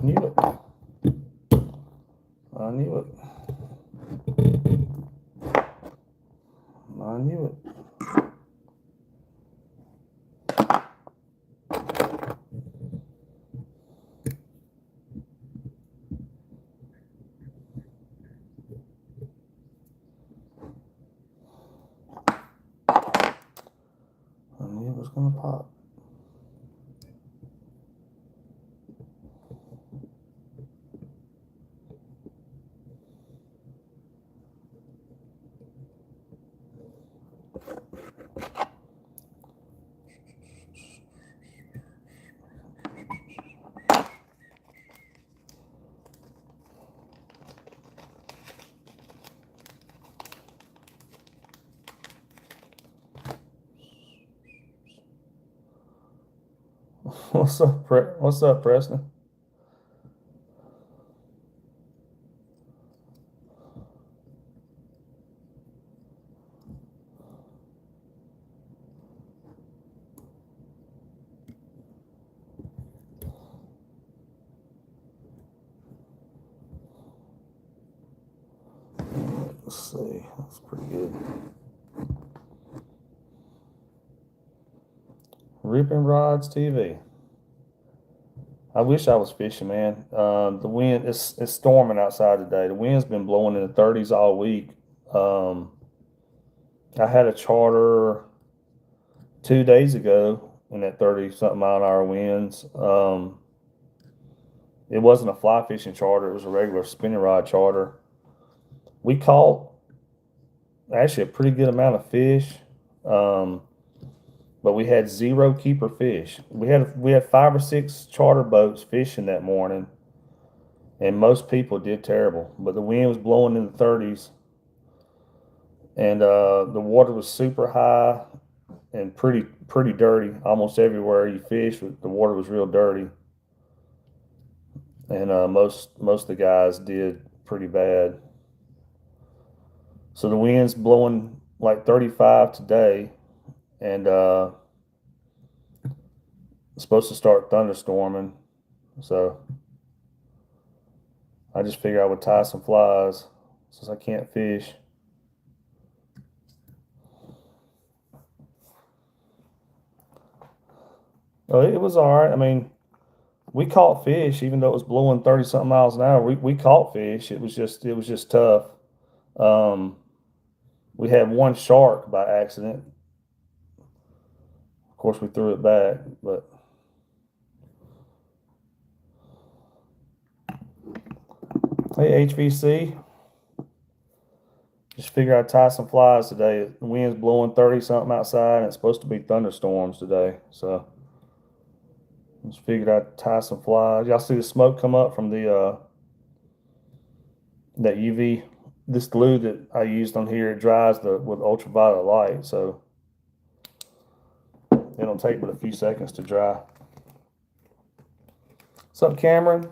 knew it. I knew it. I knew it. I knew it was going to pop. What's up, Preston? Let's see. That's pretty good. Ripping Rods TV. I wish I was fishing, man. The wind it's storming outside today. The wind's been blowing in the 30s all week. I had a charter 2 days ago in that 30-something mile an hour winds. It wasn't a fly fishing charter; it was a regular spinning rod charter. We caught actually a pretty good amount of fish, but we had zero keeper fish. We had 5 or 6 charter boats fishing that morning, and most people did terrible. But the wind was blowing in the 30s, and the water was super high and pretty dirty. Almost everywhere you fished, the water was real dirty, and most of the guys did pretty bad. So the wind's blowing like 35 today, and it's supposed to start thunderstorming. So I just figured I would tie some flies since I can't fish. Oh, it was all right. I mean, we caught fish even though it was blowing 30 something miles an hour. We caught fish. It was just tough. Um, we had one shark by accident. Of course, we threw it back, but hey, HVC, just figured I'd tie some flies today. The wind's blowing 30 something outside, and it's supposed to be thunderstorms today. So just figured I'd tie some flies. Y'all see the smoke come up from the that UV. This glue that I used on here, it dries with ultraviolet light, so it'll take but a few seconds to dry. What's up, Cameron?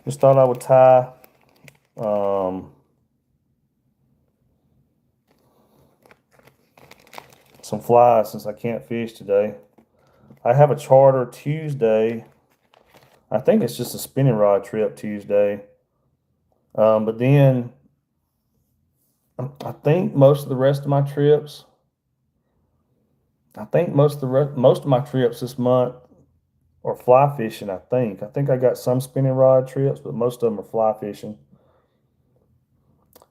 Just thought I would tie some flies since I can't fish today. I have a charter Tuesday. I think it's just a spinning rod trip Tuesday. But then I think most of the rest of my trips, most of my trips this month are fly fishing. I think I got some spinning rod trips, but most of them are fly fishing.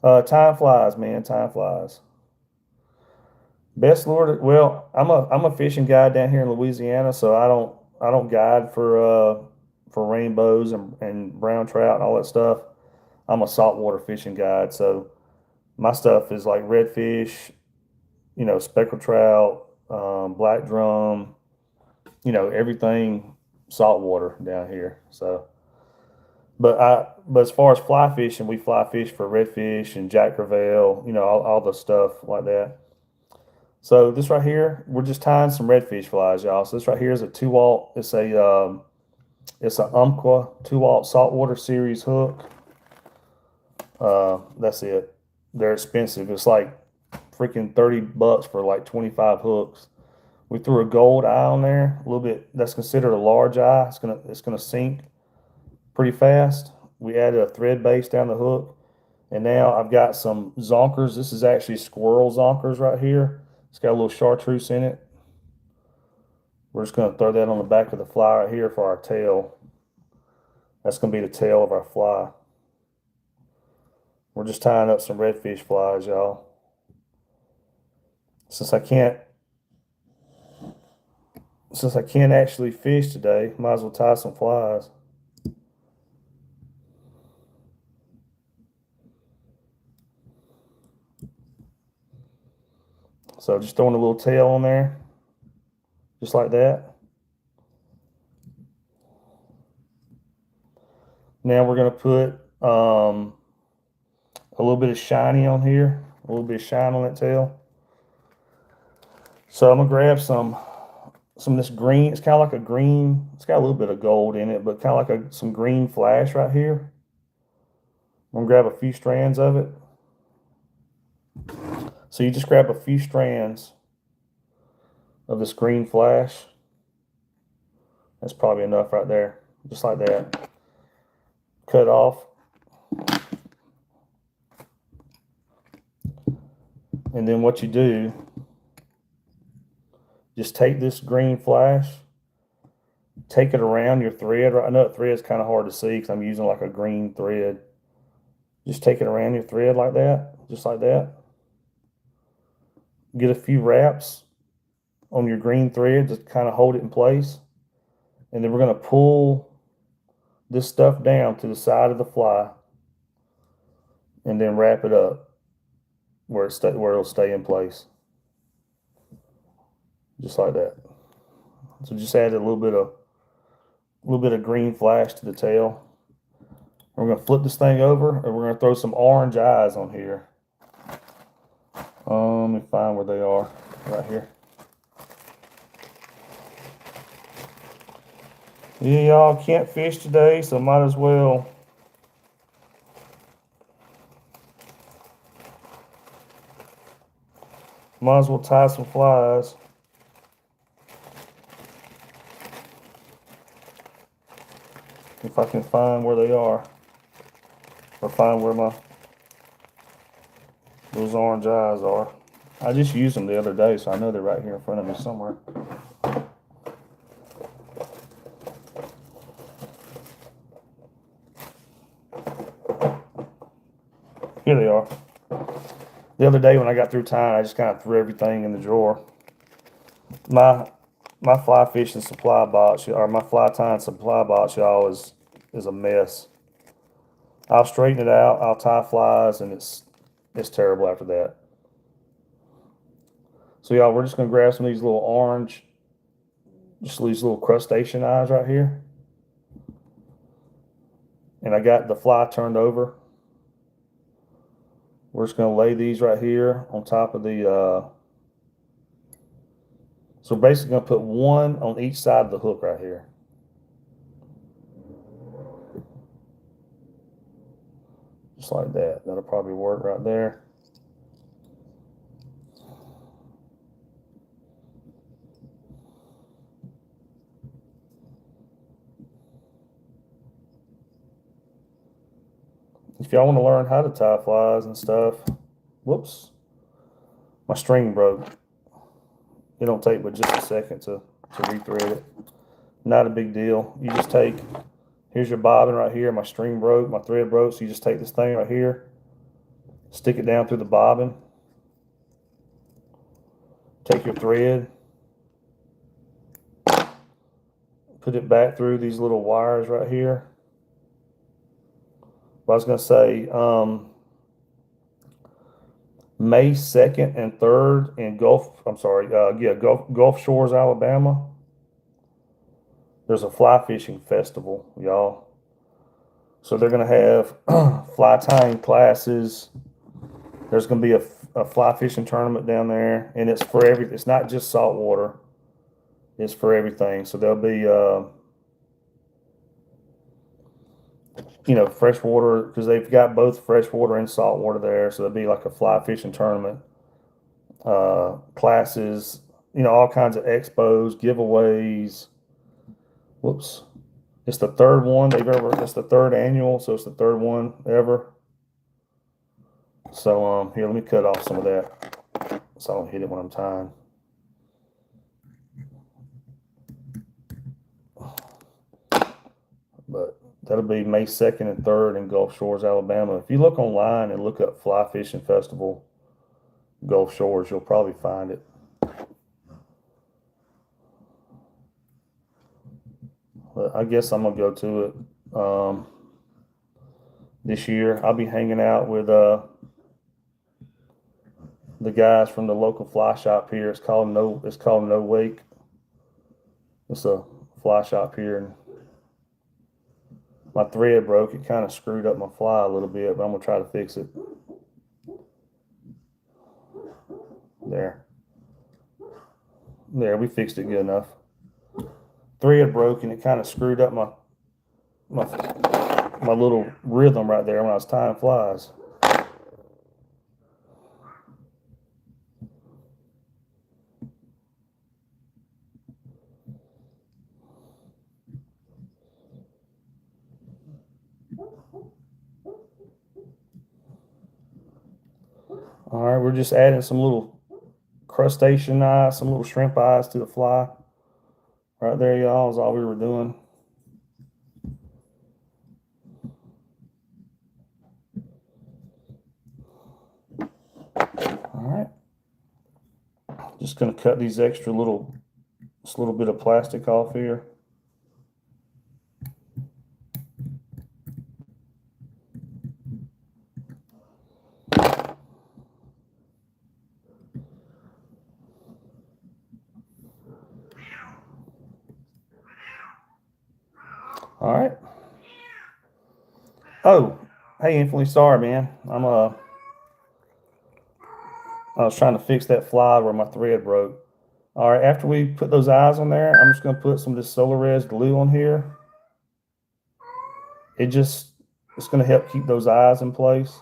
Time flies, man. Time flies. Best lure. Well, I'm a fishing guide down here in Louisiana, so I don't guide for rainbows and brown trout and all that stuff. I'm a saltwater fishing guide, so my stuff is like redfish, speckled trout, black drum, everything saltwater down here. So, but as far as fly fishing, we fly fish for redfish and jack crevalle, all the stuff like that. So this right here, we're just tying some redfish flies, y'all. So this right here is a 2-aught. It's a Umpqua 2-aught saltwater series hook. That's it. They're expensive. It's like freaking $30 for like 25 hooks. We threw a gold eye on there, a little bit. That's considered a large eye. It's gonna sink. pretty fast. We added a thread base down the hook. And now I've got some zonkers. This is actually squirrel zonkers right here. It's got a little chartreuse in it. We're just going to throw that on the back of the fly right here for our tail. That's going to be the tail of our fly. We're just tying up some redfish flies, y'all. Since I can't actually fish today, might as well tie some flies. So just throwing a little tail on there, just like that. Now we're going to put a little bit of shiny on here, a little bit of shine on that tail. So I'm going to grab some of this green. It's kind of like a green. It's got a little bit of gold in it, but kind of like some green flash right here. I'm going to grab a few strands of it. So you just grab a few strands of this green flash. That's probably enough right there, just like that. Cut off. And then what you do, just take this green flash, take it around your thread. I know that thread is kind of hard to see because I'm using like a green thread. Just take it around your thread like that, just like that. Get a few wraps on your green thread to kind of hold it in place. And then we're going to pull this stuff down to the side of the fly and then wrap it up where it'll stay in place. Just like that. So just add a little bit of green flash to the tail. We're going to flip this thing over and we're going to throw some orange eyes on here. Let me find where they are right here. Yeah, y'all can't fish today, so might as well tie some flies. If I can find where they are, or find where those orange eyes are. I just used them the other day, so I know they're right here in front of me somewhere. Here they are. The other day when I got through tying, I just kind of threw everything in the drawer. My fly fishing supply box, or my fly tying supply box, y'all, is a mess. I'll straighten it out, I'll tie flies, and it's terrible after that. So y'all, we're just gonna grab some of these little orange, just these little crustacean eyes right here. And I got the fly turned over. We're just gonna lay these right here on top of the, so basically gonna put one on each side of the hook right here. Just like that. That'll probably work right there. If y'all want to learn how to tie flies and stuff, whoops, my string broke. It don't take but just a second to rethread it. Not a big deal. You just take, here's your bobbin right here. My string broke, my thread broke. So you just take this thing right here, stick it down through the bobbin, take your thread, put it back through these little wires right here. I was going to say, May 2nd and 3rd in Gulf Shores, Alabama. There's a fly fishing festival, y'all. So they're going to have fly tying classes. There's going to be a fly fishing tournament down there, and it's for everything. It's not just saltwater. It's for everything. So there'll be, freshwater, because they've got both freshwater and saltwater there. So there'll be like a fly fishing tournament, classes, all kinds of expos, giveaways. Whoops. It's the third one they've ever. It's the third annual, so it's the third one ever. So here, let me cut off some of that, so I don't hit it when I'm tying. But that'll be May 2nd and 3rd in Gulf Shores, Alabama. If you look online and look up Fly Fishing Festival, Gulf Shores, you'll probably find it. But I guess I'm gonna go to it this year. I'll be hanging out with the guys from the local fly shop here. It's called No Wake. It's a fly shop here, and my thread broke. It kind of screwed up my fly a little bit, but I'm gonna try to fix it. There, we fixed it good enough. Thread broke, and it kind of screwed up my little rhythm right there when I was tying flies. All right, we're just adding some little crustacean eyes, some little shrimp eyes to the fly. Right there, y'all, is all we were doing. All right. Just going to cut these extra this little bit of plastic off here. All right. Oh, hey, Infinitely sorry, man. I was trying to fix that fly where my thread broke. All right, after we put those eyes on there, I'm just going to put some of this Solar Res glue on here. It's going to help keep those eyes in place.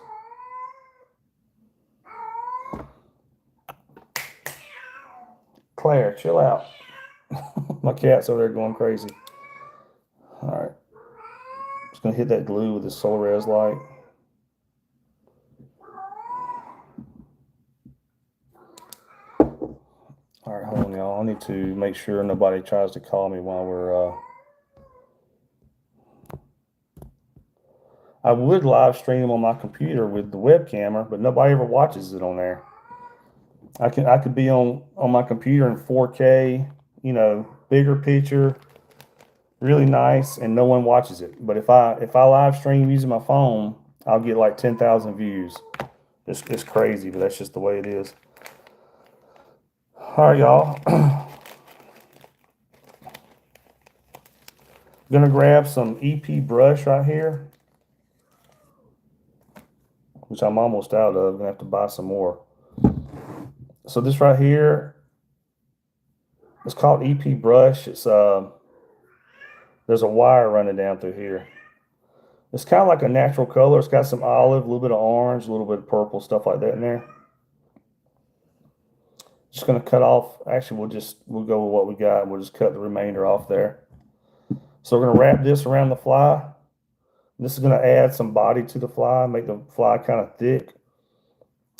Claire, chill out. My cat's over there going crazy. All right. Just going to hit that glue with the Solar Res light. All right, hold on, y'all. I need to make sure nobody tries to call me while we're. I would live stream on my computer with the webcamera, but nobody ever watches it on there. I could be on my computer in 4K, bigger picture, really nice, and no one watches it. But if I live stream using my phone, I'll get like 10,000 views. It's crazy, but that's just the way it is. All right, y'all. Gonna grab some EP brush right here, which I'm almost out of. Gonna have to buy some more. So this right here, it's called EP brush. It's there's a wire running down through here. It's kind of like a natural color. It's got some olive, a little bit of orange, a little bit of purple, stuff like that in there. Just gonna cut off. Actually, we'll go with what we got. We'll just cut the remainder off there. So we're gonna wrap this around the fly. This is gonna add some body to the fly, make the fly kind of thick,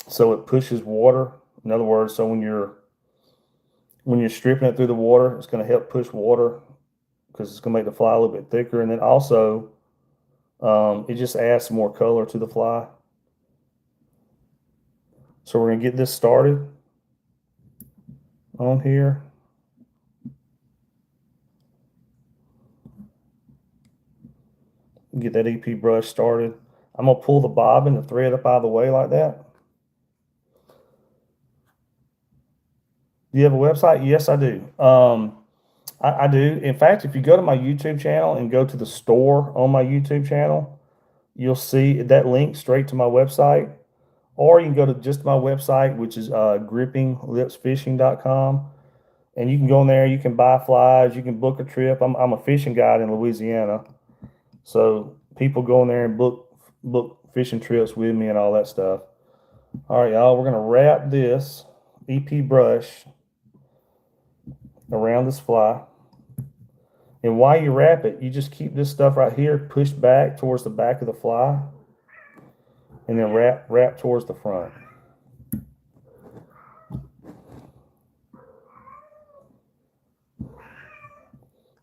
so it pushes water. In other words, so when you're stripping it through the water, it's gonna help push water because it's gonna make the fly a little bit thicker, and then also it just adds some more color to the fly. So we're gonna get this started on here. Get that EP brush started. I'm gonna pull the bobbin, the thread up out of the way like that. Do you have a website? Yes, I do. I do. In fact, if you go to my YouTube channel and go to the store on my YouTube channel, you'll see that link straight to my website. Or you can go to just my website, which is grippinglipsfishing.com. And you can go in there, you can buy flies, you can book a trip. I'm a fishing guide in Louisiana. So people go in there and book fishing trips with me and all that stuff. All right, y'all, we're gonna wrap this EP brush around this fly. And while you wrap it, you just keep this stuff right here pushed back towards the back of the fly, and then wrap towards the front.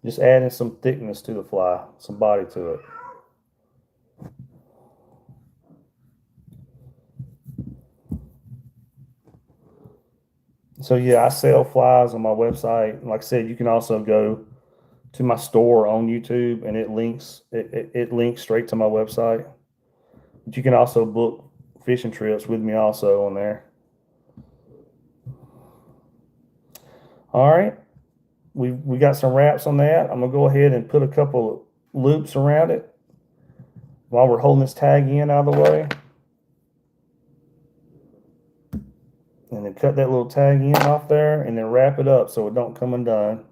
Just adding some thickness to the fly, some body to it. So yeah, I sell flies on my website. Like I said, you can also go to my store on YouTube, and it links straight to my website. But you can also book fishing trips with me also on there. All right, we got some wraps on that. I'm gonna go ahead and put a couple loops around it while we're holding this tag end out of the way. And then cut that little tag end off there, and then wrap it up so it don't come undone.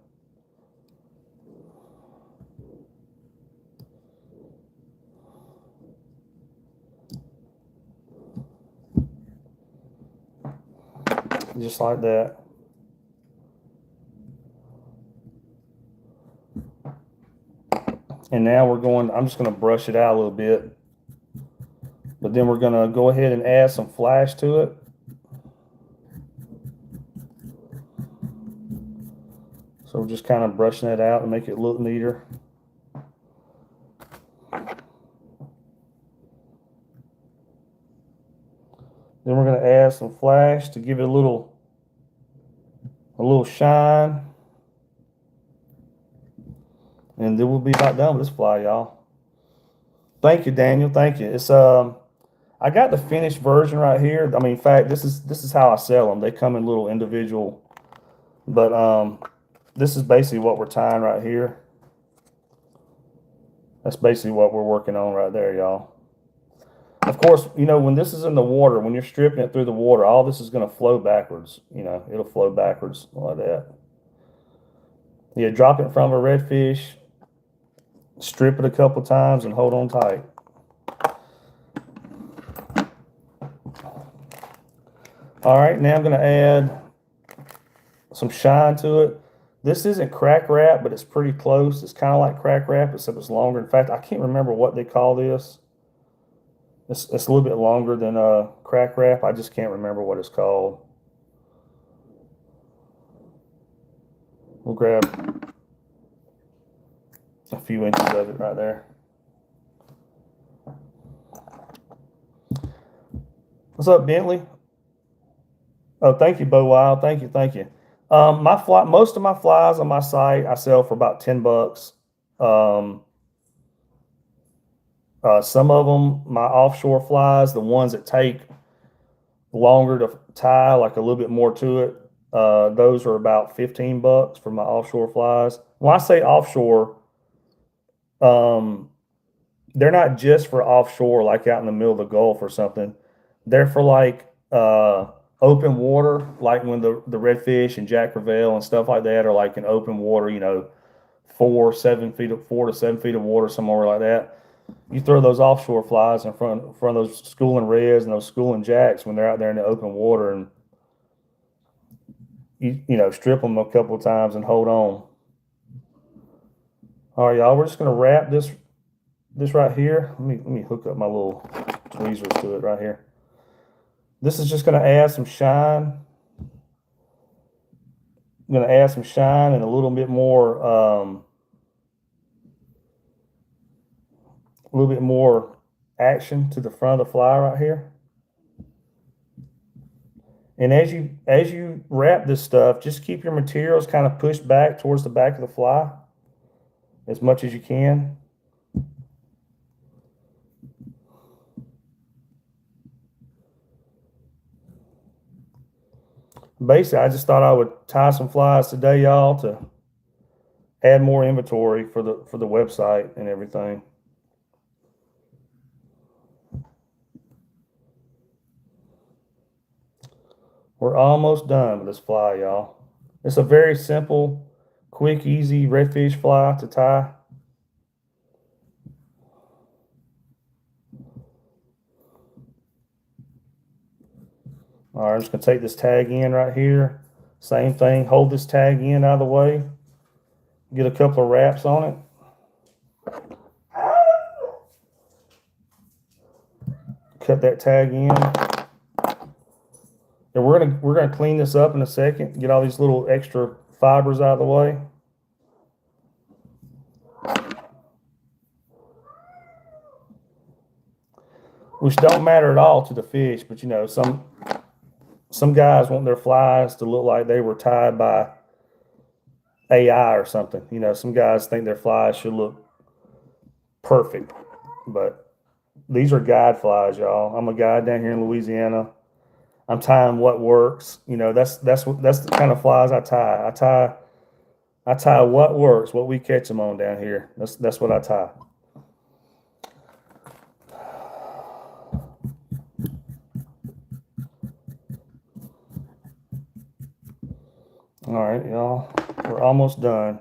Just like that. And now I'm just going to brush it out a little bit. But then we're going to go ahead and add some flash to it. So we're just kind of brushing that out to make it look neater. Then we're going to add some flash to give it a little shine. And then we'll be about done with this fly, y'all. Thank you, Daniel. Thank you. It's I got the finished version right here. I mean, in fact, this is how I sell them. They come in little individual, but this is basically what we're tying right here. That's basically what we're working on right there, y'all. Of course, you know, when this is in the water, when you're stripping it through the water, all this is going to flow backwards. You know, it'll flow backwards like that. Yeah, drop it in front of a redfish, strip it a couple times, and hold on tight. All right, now I'm going to add some shine to it. This isn't crack wrap, but it's pretty close. It's kind of like crack wrap, except it's longer. In fact, I can't remember what they call this. It's a little bit longer than crack wrap. I just can't remember what it's called. We'll grab a few inches of it right there. What's up, Bentley? Oh, thank you, Bo Wild. Thank you, thank you. Most of my flies on my site I sell for about $10. Some of them, my offshore flies, the ones that take longer to tie, like a little bit more to it, those are about $15 for my offshore flies. When I say offshore, they're not just for offshore, like out in the middle of the Gulf or something. They're for like open water, like when the redfish and Jack Crevalle and stuff like that are like in open water, you know, 4 to 7 feet of water, somewhere like that. You throw those offshore flies in front of those schooling reds and those schooling jacks when they're out there in the open water, and you know, strip them a couple of times and hold on. All right, y'all, we're just gonna wrap this right here. Let me hook up my little tweezers to it right here. This is just gonna add some shine. I'm gonna add some shine and a little bit more action to the front of the fly right here. And as you wrap this stuff, just keep your materials kind of pushed back towards the back of the fly as much as you can. Basically, I just thought I would tie some flies today, y'all, to add more inventory for the website and everything. We're almost done with this fly, y'all. It's a very simple, quick, easy redfish fly to tie. All right, I'm just going to take this tag in right here. Same thing, hold this tag in out of the way. get a couple of wraps on it. Cut that tag in. And we're gonna clean this up in a second, get all these little extra fibers out of the way. Which don't matter at all to the fish, but you know, some guys want their flies to look like they were tied by AI or something. You know, some guys think their flies should look perfect, but these are guide flies, y'all. I'm a guide down here in Louisiana. I'm tying what works. You know, that's the kind of flies I tie. I tie what works, what we catch them on down here. That's what I tie. All right, y'all, we're almost done.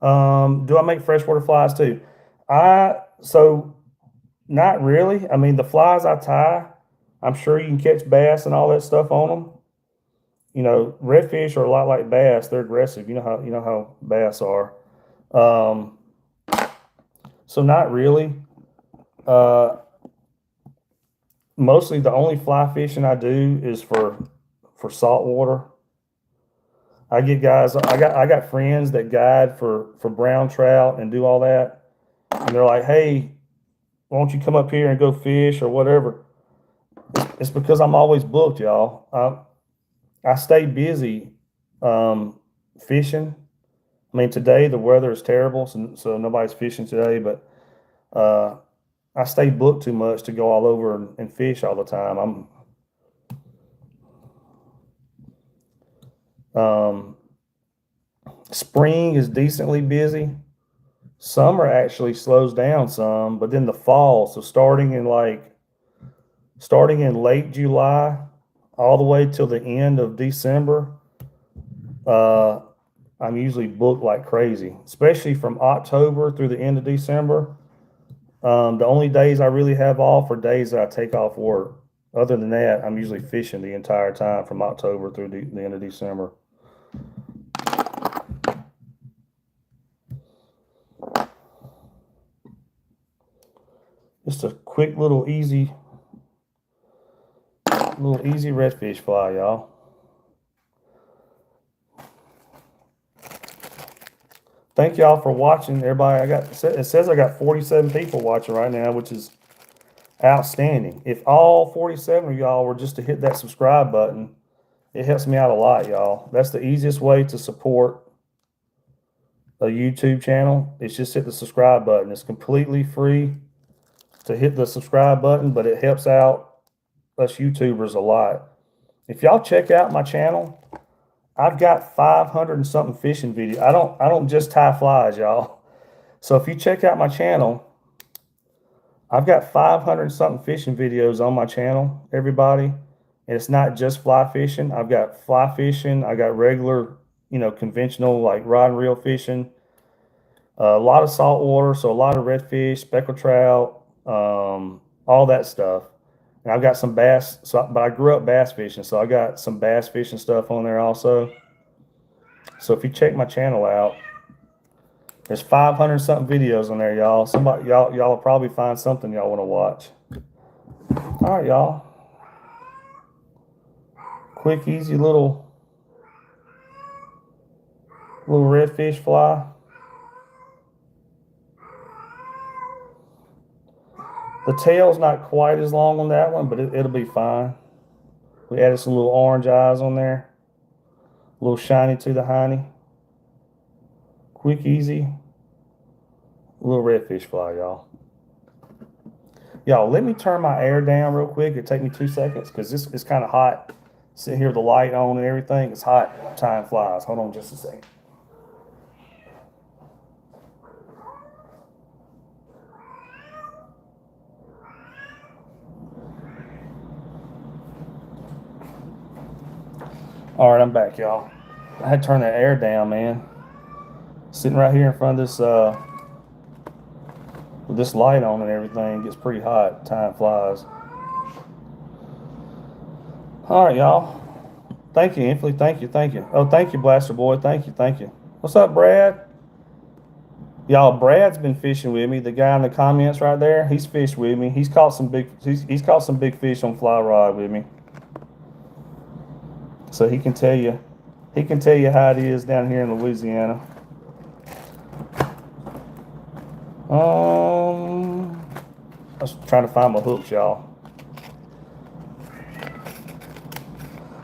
Do I make freshwater flies too? So not really. I mean, the flies I tie, I'm sure you can catch bass and all that stuff on them. You know, redfish are a lot like bass. They're aggressive. You know how bass are. So not really. Mostly the only fly fishing I do is for saltwater. I get guys. I got friends that guide for brown trout and do all that, and they're like, "Hey, why don't you come up here and go fish or whatever?" It's because I'm always booked, y'all. I stay busy fishing. I mean, today the weather is terrible, so nobody's fishing today. But I stay booked too much to go all over and fish all the time. Spring is decently busy. Summer actually slows down some, but then the fall, so starting in late July all the way till the end of December, I'm usually booked like crazy, especially from October through the end of December. The only days I really have off are days that I take off work. Other than that, I'm usually fishing the entire time from October through the end of December. Just a quick little easy redfish fly, y'all. Thank y'all for watching, everybody. It says I got 47 people watching right now, which is outstanding. If all 47 of y'all were just to hit that subscribe button, it helps me out a lot, y'all. That's the easiest way to support a YouTube channel. It's just hit the subscribe button. It's completely free to hit the subscribe button, but it helps out us YouTubers a lot. If y'all check out my channel, I've got 500 and something fishing videos. I don't just tie flies, y'all. So if you check out my channel, I've got 500 and something fishing videos on my channel, everybody. And it's not just fly fishing. I've got fly fishing. I got regular, conventional like rod and reel fishing. A lot of saltwater, so a lot of redfish, speckled trout, all that stuff. And I've got some bass, but I grew up bass fishing, so I got some bass fishing stuff on there also. So if you check my channel out, there's 500 something videos on there, y'all. Y'all will probably find something y'all want to watch. All right, y'all. Quick, easy little redfish fly. The tail's not quite as long on that one, but it'll be fine. We added some little orange eyes on there. A little shiny to the hiney. Quick, easy. Little redfish fly, y'all. Y'all, let me turn my air down real quick. It'll take me 2 seconds because it's kind of hot. Sitting here with the light on and everything. It's hot tying flies. Hold on just a second. All right, I'm back, y'all. I had to turn that air down, man. Sitting right here in front of this, with this light on and everything, it gets pretty hot tying flies. All right, y'all. Thank you, Infley. Thank you. Oh, thank you, Blaster Boy. Thank you. What's up, Brad? Y'all, Brad's been fishing with me. The guy in the comments right there, he's fished with me. He's caught some big. He's caught some big fish on fly rod with me. So he can tell you. He can tell you how it is down here in Louisiana. I was trying to find my hooks, y'all.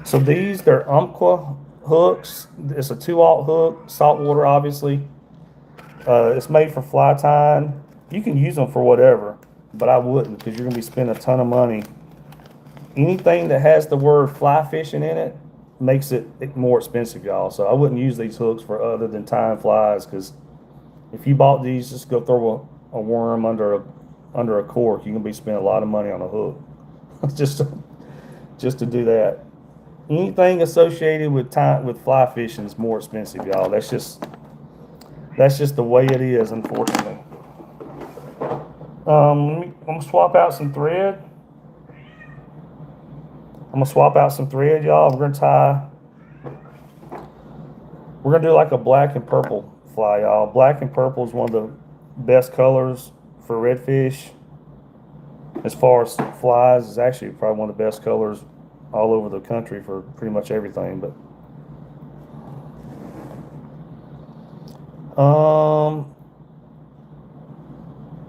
So they're Umpqua hooks. It's a 2/0 hook, saltwater, obviously. It's made for fly tying. You can use them for whatever, but I wouldn't because you're gonna be spending a ton of money. Anything that has the word fly fishing in it makes it more expensive, y'all. So I wouldn't use these hooks for other than tying flies because if you bought these, just go throw a worm under a cork. You're gonna be spending a lot of money on a hook just to do that. Anything associated with fly fishing is more expensive, y'all. That's just the way it is, unfortunately. I'm gonna swap out some thread. Y'all. We're gonna do like a black and purple fly, y'all. Black and purple is one of the best colors for redfish. As far as flies, it's actually probably one of the best colors all over the country for pretty much everything. But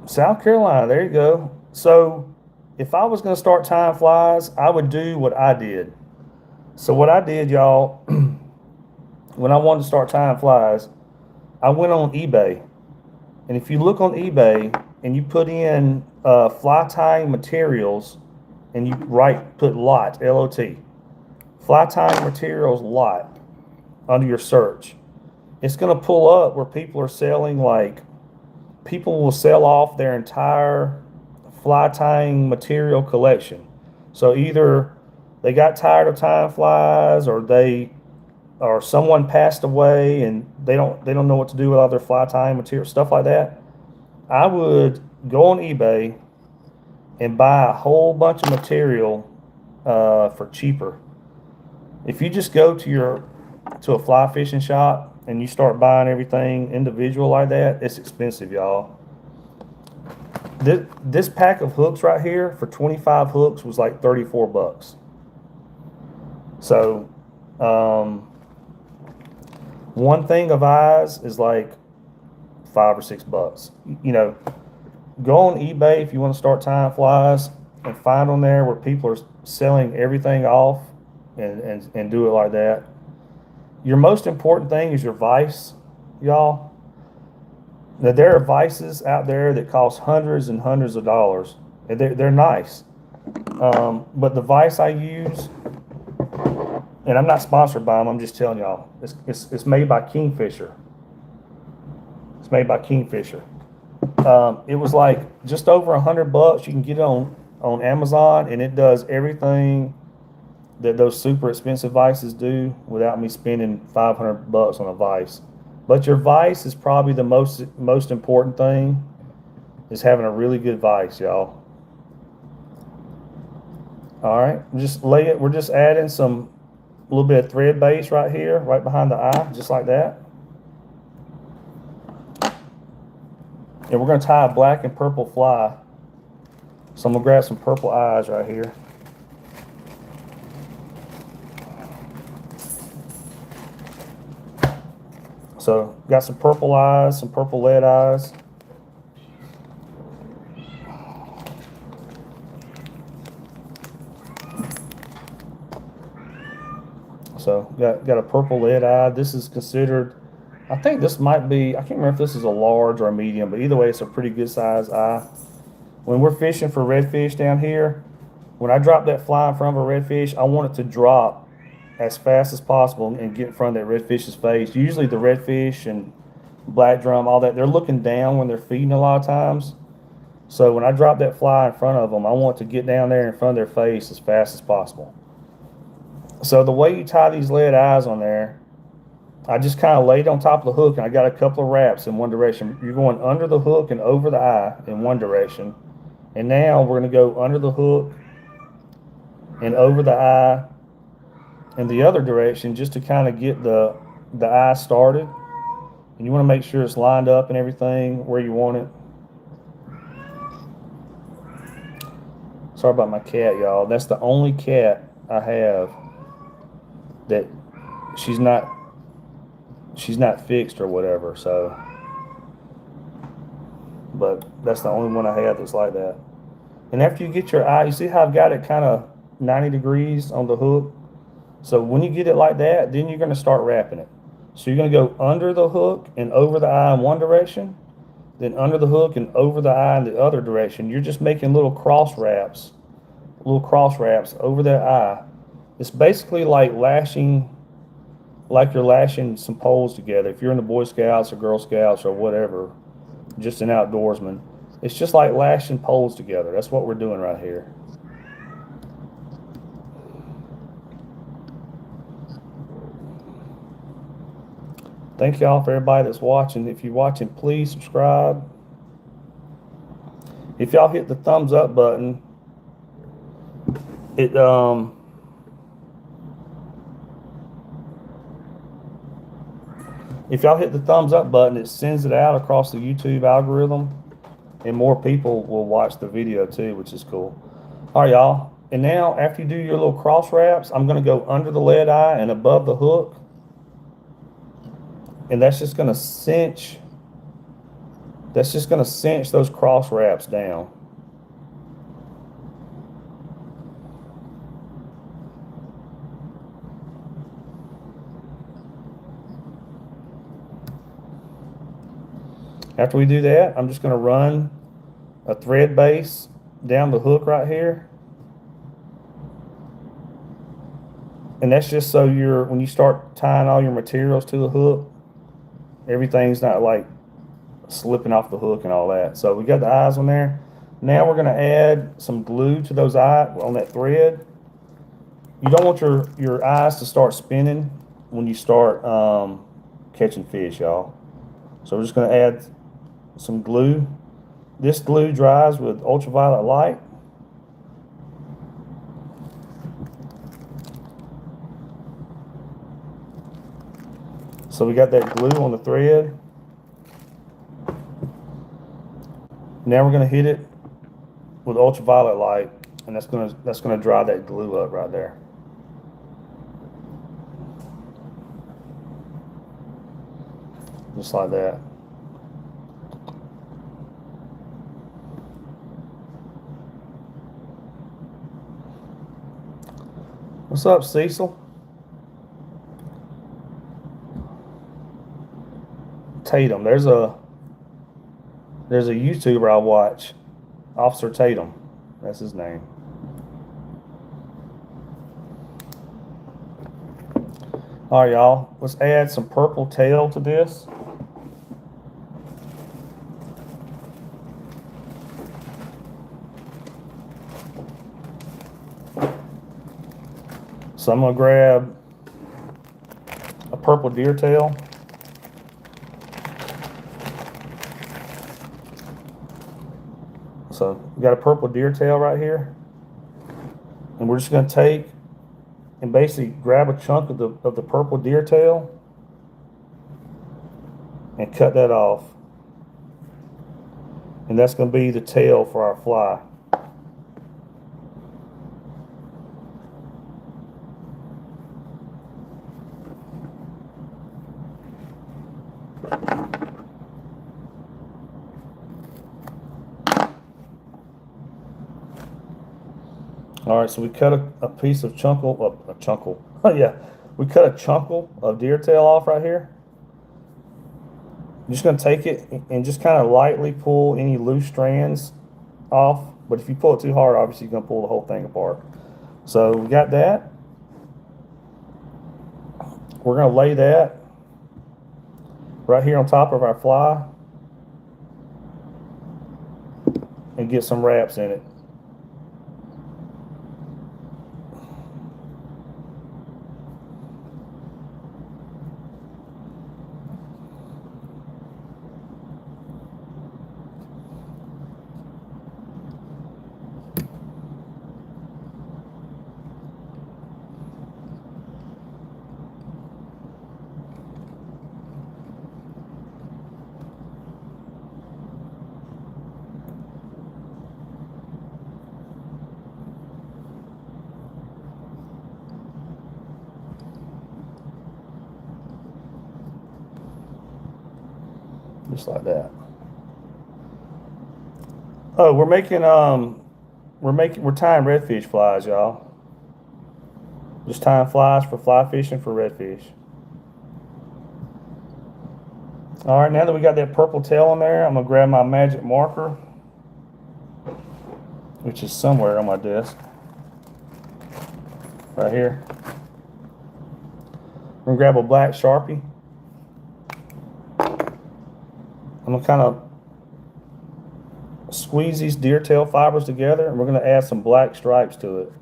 South Carolina, there you go. So if I was going to start tying flies, I would do what I did. So what I did, y'all, when I wanted to start tying flies, I went on eBay. And if you look on eBay and you put in fly tying materials and you put lot, L-O-T, fly tying materials lot under your search, it's going to pull up where people are selling, like, people will sell off their entire fly tying material collection. So either they got tired of tying flies, or someone passed away and they don't know what to do with all their fly tying material, stuff like that. I would go on eBay and buy a whole bunch of material for cheaper. If you just go to a fly fishing shop and you start buying everything individual like that, it's expensive, y'all. This pack of hooks right here for 25 hooks was like 34 bucks. So, one thing of eyes is like $5 or $6. You know, go on eBay if you want to start tying flies and find on there where people are selling everything off and do it like that. Your most important thing is your vise, y'all. Now, there are vices out there that cost hundreds and hundreds of dollars, and they're nice. But the vice I use, and I'm not sponsored by them, I'm just telling y'all, it's made by Kingfisher. It's made by Kingfisher. It was like just over $100. You can get it on Amazon, and it does everything that those super expensive vices do without me spending $500 on a vice. But your vice is probably the most important thing, is having a really good vice, y'all. All right, just lay it. We're just adding a little bit of thread base right here, right behind the eye, just like that. And we're going to tie a black and purple fly. So I'm going to grab some purple eyes right here. So got some purple eyes, some purple lead eyes. So got a purple lead eye. This is considered, I think this might be, I can't remember if this is a large or a medium, but either way, it's a pretty good size eye. When we're fishing for redfish down here, when I drop that fly in front of a redfish, I want it to drop as fast as possible and get in front of that redfish's face. Usually the redfish and black drum, all that, they're looking down when they're feeding a lot of times. So when I drop that fly in front of them, I want it to get down there in front of their face as fast as possible. So the way you tie these lead eyes on there, I just kind of laid on top of the hook, and I got a couple of wraps in one direction. You're going under the hook and over the eye in one direction. And now we're going to go under the hook and over the eye in the other direction, just to kind of get the eye started. And you want to make sure it's lined up and everything where you want it. Sorry about my cat, y'all. That's the only cat I have that she's not fixed or whatever. So, but that's the only one I have that's like that. And after you get your eye, you see how I've got it kind of 90 degrees on the hook. So when you get it like that, then you're going to start wrapping it. So you're going to go under the hook and over the eye in one direction, then under the hook and over the eye in the other direction. You're just making little cross wraps over that eye. It's basically like you're lashing some poles together. If you're in the Boy Scouts or Girl Scouts or whatever, just an outdoorsman, it's just like lashing poles together. That's what we're doing right here. Thank y'all for everybody that's watching. If you're watching, please subscribe. If y'all hit the thumbs up button, it if y'all hit the thumbs up button, it sends it out across the YouTube algorithm, and more people will watch the video too, which is cool. All right, y'all. And now, after you do your little cross wraps, I'm going to go under the lead eye and above the hook, and that's just going to cinch. That's just going to cinch those cross wraps down. After we do that, I'm just going to run a thread base down the hook right here. And that's just so when you start tying all your materials to the hook, everything's not like slipping off the hook and all that. So we got the eyes on there. Now we're going to add some glue to those eyes on that thread. You don't want your eyes to start spinning when you start catching fish, y'all. So we're just going to add some glue. This glue dries with ultraviolet light. So we got that glue on the thread. Now we're going to hit it with ultraviolet light, and that's going to dry that glue up right there. Just like that. What's up, Cecil? Tatum. There's a YouTuber I watch, Officer Tatum. That's his name. All right, y'all. Let's add some purple tail to this. So I'm going to grab a purple deer tail. So we got a purple deer tail right here. And we're just going to take and basically grab a chunk of the purple deer tail and cut that off. And that's going to be the tail for our fly. All right, so we cut a piece of yeah, we cut a chunkle of deer tail off right here. I'm just going to take it and just kind of lightly pull any loose strands off. But if you pull it too hard, obviously you're going to pull the whole thing apart. So we got that. We're going to lay that right here on top of our fly and get some wraps in it. Just like that. Oh, we're tying redfish flies, y'all. Just tying flies for fly fishing for redfish. All right, now that we got that purple tail on there, I'm gonna grab my magic marker, which is somewhere on my desk, right here. I'm gonna grab a black Sharpie. I'm gonna kind of squeeze these deer tail fibers together, and we're gonna add some black stripes to it.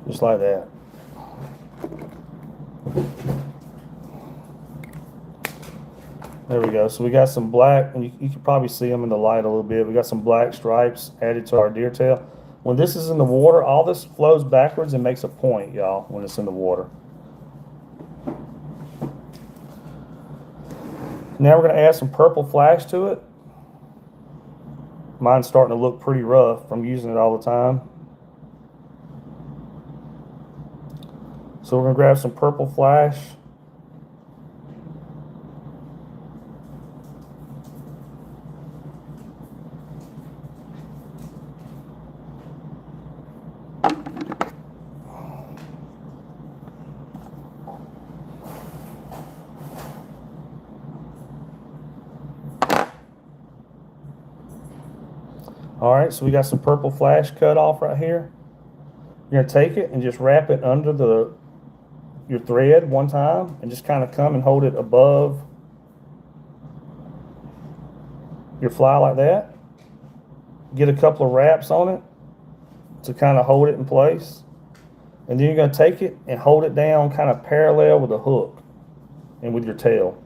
Just like that. There we go. So we got some black, and you can probably see them in the light a little bit. We got some black stripes added to our deer tail. When this is in the water, all this flows backwards and makes a point, y'all, when it's in the water. Now we're going to add some purple flash to it. Mine's starting to look pretty rough from using it all the time. So we're going to grab some purple flash. All right, so we got some purple flash cut off right here. You're gonna take it and just wrap it under your thread one time and just kind of come and hold it above your fly like that. Get a couple of wraps on it to kind of hold it in place. And then you're gonna take it and hold it down kind of parallel with the hook and with your tail.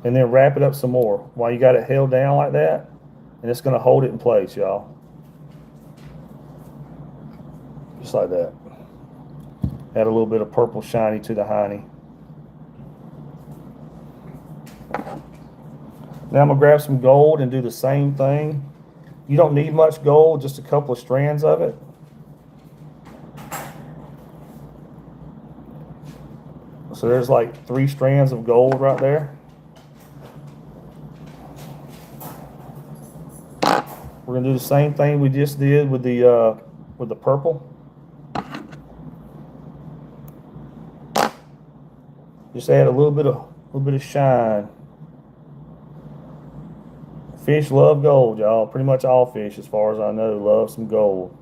And then wrap it up some more while you got it held down like that. And it's gonna hold it in place, y'all. Just like that. Add a little bit of purple shiny to the hiney. Now I'm gonna grab some gold and do the same thing. You don't need much gold, just a couple of strands of it. So there's like 3 strands of gold right there. We're gonna do the same thing we just did with the purple. Just add a little bit of shine. Fish love gold, y'all. Pretty much all fish, as far as I know, love some gold.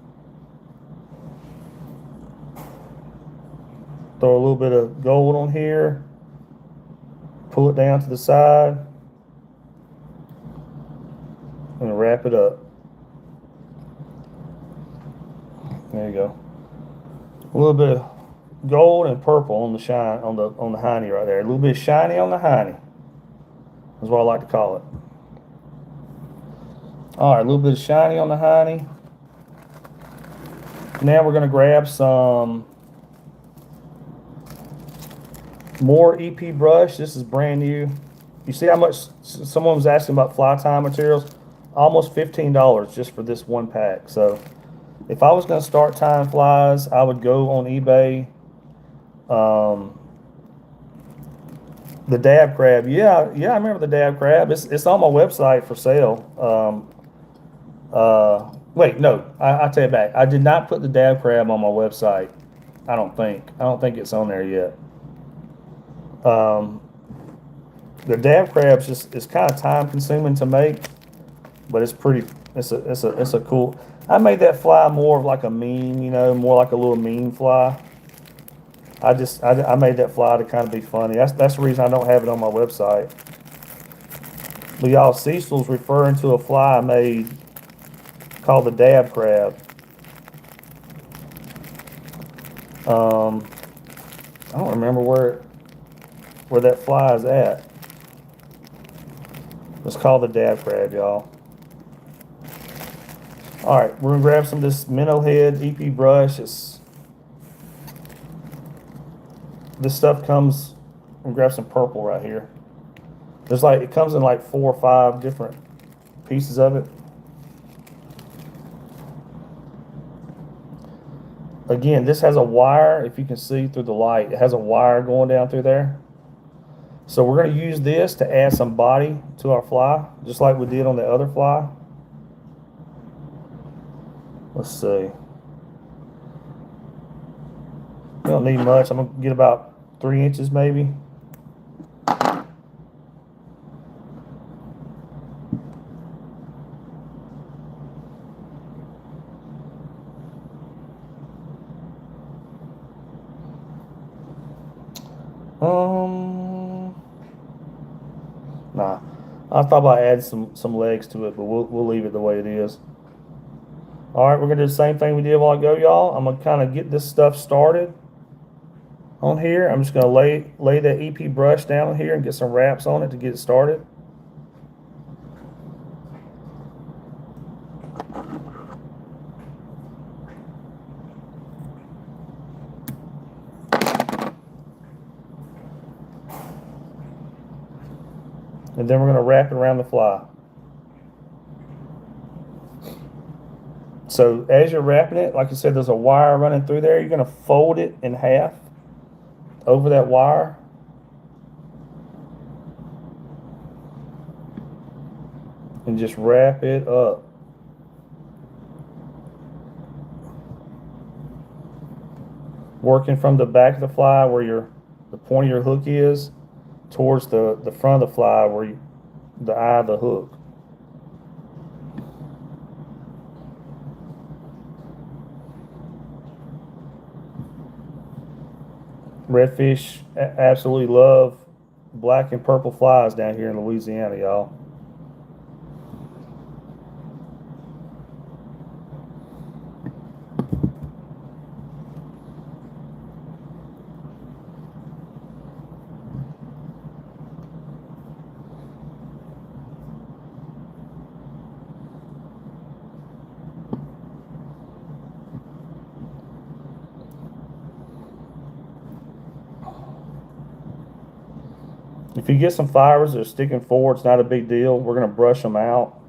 Throw a little bit of gold on here. Pull it down to the side. And wrap it up. There you go. A little bit of gold and purple on the shine on the hiney right there. A little bit shiny on the hiney. That's what I like to call it. All right, a little bit of shiny on the hiney. Now we're going to grab some more EP brush. This is brand new. You see how much someone was asking about fly tying materials? Almost $15 just for this one pack. So if I was going to start tying flies, I would go on eBay. The dab crab, yeah, I remember the dab crab. It's on my website for sale. Wait, no, I take it back. I did not put the dab crab on my website. I don't think it's on there yet. The dab crab's it's kind of time consuming to make, but it's pretty. It's a cool. I made that fly more of like a meme, you know, more like a little meme fly. I made that fly to kind of be funny. That's the reason I don't have it on my website. But y'all, Cecil's referring to a fly I made called the dab crab. I don't remember where that fly is at. It's called the dab crab, y'all. All right, we're gonna grab some of this minnow head EP brush. this stuff comes, and grab some purple right here. There's like, it comes in like 4 or 5 different pieces of it. Again, this has a wire, if you can see through the light, it has a wire going down through there. So we're going to use this to add some body to our fly, just like we did on the other fly. Let's see. We don't need much. I'm going to get about 3 inches maybe. Nah. I thought about adding some legs to it, but we'll leave it the way it is. All right, we're gonna do the same thing we did a while ago, y'all. I'm gonna kind of get this stuff started on here. I'm just gonna lay that EP brush down here and get some wraps on it to get it started. And then we're gonna wrap it around the fly. So as you're wrapping it, like I said, there's a wire running through there. You're gonna fold it in half over that wire. And just wrap it up. Working from the back of the fly where the point of your hook is towards the front of the fly where the eye of the hook. Redfish absolutely love black and purple flies down here in Louisiana, y'all. If you get some fibers that are sticking forward, it's not a big deal. We're going to brush them out.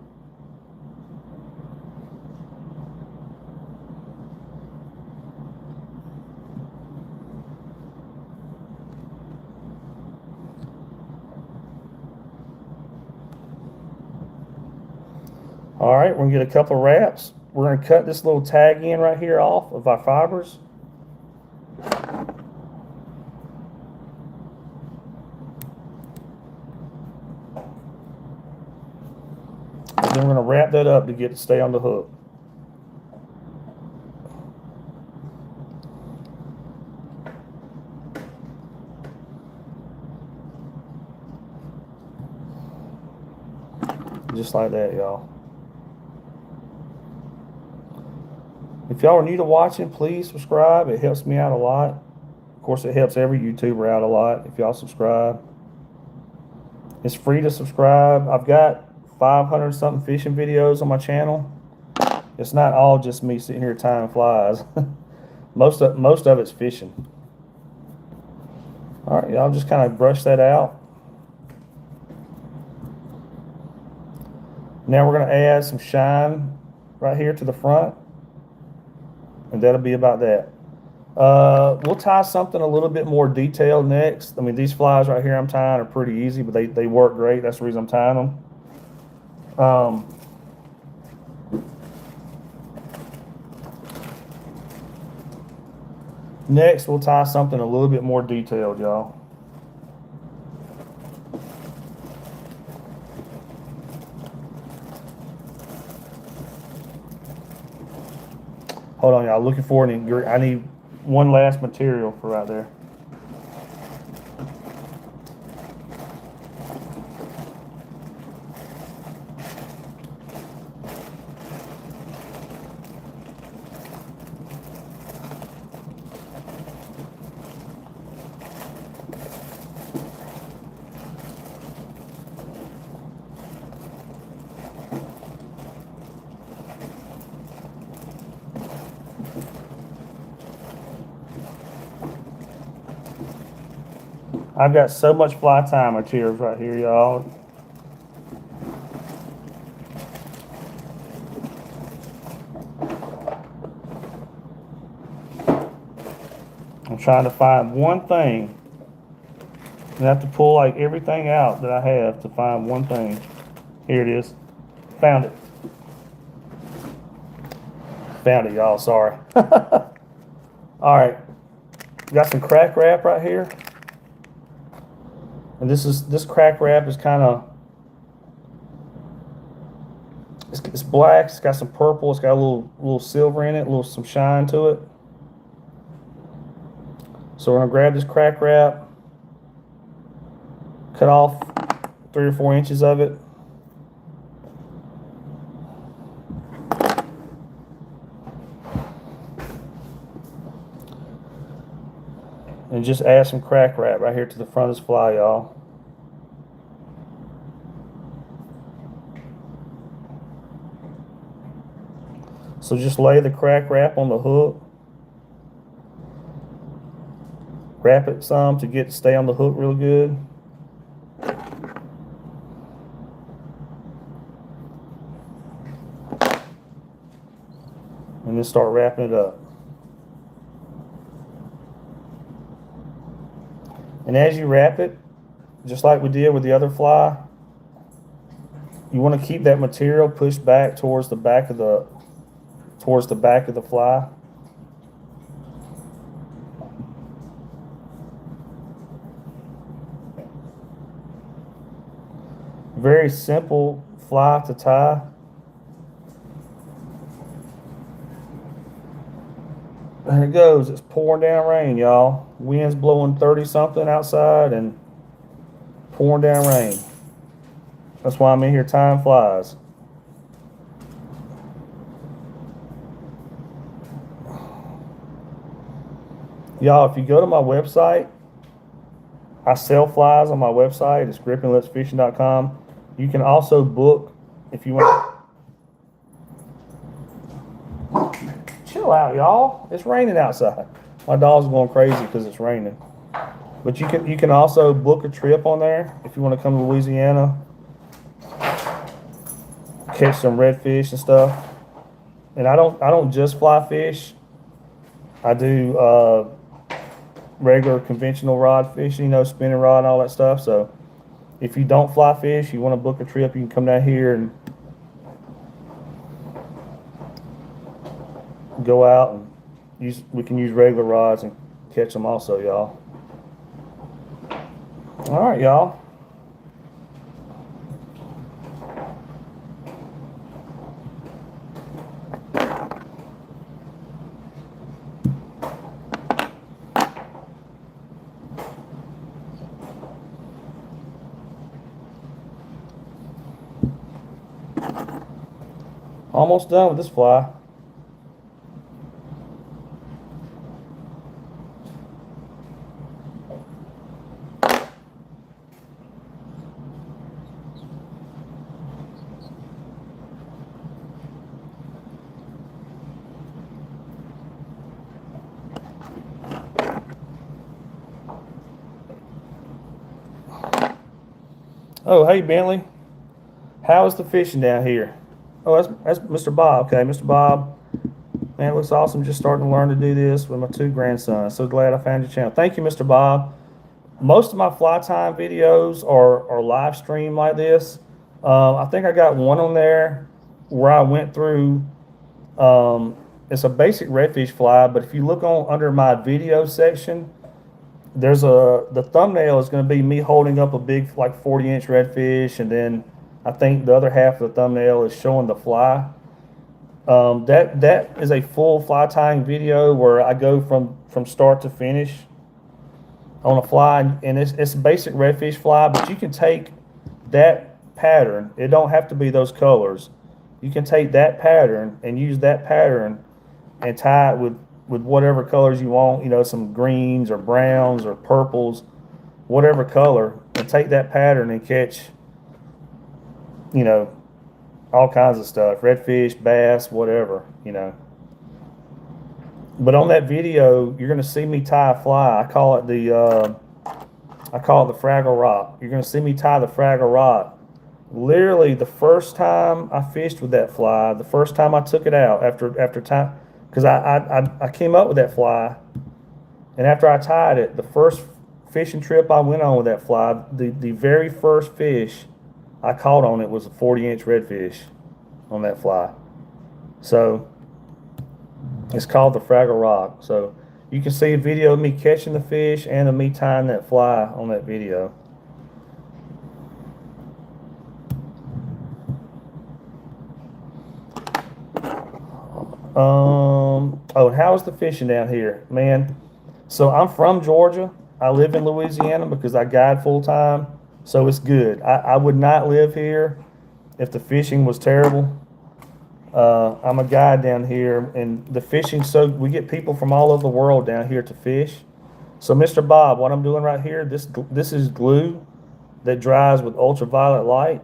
All right, we're going to get a couple of wraps. We're going to cut this little tag end right here off of our fibers. Then we're going to wrap that up to get it to stay on the hook. Just like that, y'all. If y'all are new to watching, please subscribe. It helps me out a lot. Of course, it helps every YouTuber out a lot if y'all subscribe. It's free to subscribe. I've got 500 something fishing videos on my channel. It's not all just me sitting here tying flies. most of it's fishing. All right, y'all, just kind of brush that out. Now we're going to add some shine right here to the front, and that'll be about that. We'll tie something a little bit more detailed next. I mean, these flies right here I'm tying are pretty easy, but they work great. That's the reason I'm tying them. Next, we'll tie something a little bit more detailed, y'all. Hold on, y'all. Looking for it. I need one last material for right there. I've got so much fly timer tiers right here, y'all. I'm trying to find one thing. I have to pull like everything out that I have to find one thing. Here it is. Found it. Found it, y'all. Sorry. All right. Got some crack wrap right here. And this crack wrap is kind of, it's black. It's got some purple. It's got a little silver in it, some shine to it. So we're gonna grab this crack wrap, cut off 3 or 4 inches of it. And just add some crack wrap right here to the front of this fly, y'all. So just lay the crack wrap on the hook. Wrap it some to stay on the hook real good. And then start wrapping it up. And as you wrap it, just like we did with the other fly, you want to keep that material pushed back towards the back of the fly. Very simple fly to tie. There it goes. It's pouring down rain, y'all. Wind's blowing 30 something outside and pouring down rain. That's why I'm in here tying flies. Y'all, if you go to my website, I sell flies on my website. It's gripandletsfishing.com. You can also book if you want. Chill out, y'all. It's raining outside. My dog's going crazy because it's raining. But you can also book a trip on there if you want to come to Louisiana, catch some redfish and stuff. And I don't just fly fish. I do regular conventional rod fishing, spinning rod and all that stuff. So if you don't fly fish, you want to book a trip, you can come down here and go out and we can use regular rods and catch them also, y'all. All right, y'all. Almost done with this fly. Oh, hey, Bentley. How is the fishing down here? Oh, that's Mr. Bob. Okay, Mr. Bob. Man, it looks awesome. Just starting to learn to do this with my 2 grandsons. So glad I found your channel. Thank you, Mr. Bob. Most of my fly time videos are live stream like this. I think I got one on there where I went through. It's a basic redfish fly, but if you look under my video section, the thumbnail is going to be me holding up a big 40-inch redfish, and then I think the other half of the thumbnail is showing the fly. That is a full fly tying video where I go from start to finish on a fly, and it's a basic redfish fly, but you can take that pattern. It don't have to be those colors. You can take that pattern and use that pattern and tie it with whatever colors you want, some greens or browns or purples, whatever color, and take that pattern and catch, all kinds of stuff, redfish, bass, whatever. But on that video, you're going to see me tie a fly. I call it I call it the Fraggle Rock. You're going to see me tie the Fraggle Rock. Literally, the first time I fished with that fly, the first time I took it out after time, because I came up with that fly, and after I tied it, the first fishing trip I went on with that fly, the very first fish I caught on it was a 40-inch redfish on that fly. So it's called the Fraggle Rock. So you can see a video of me catching the fish and of me tying that fly on that video. Oh, how's the fishing down here, man? So I'm from Georgia. I live in Louisiana because I guide full time. So it's good. I would not live here if the fishing was terrible. I'm a guide down here, and the fishing. So we get people from all over the world down here to fish. So, Mr. Bob, what I'm doing right here, this is glue that dries with ultraviolet light.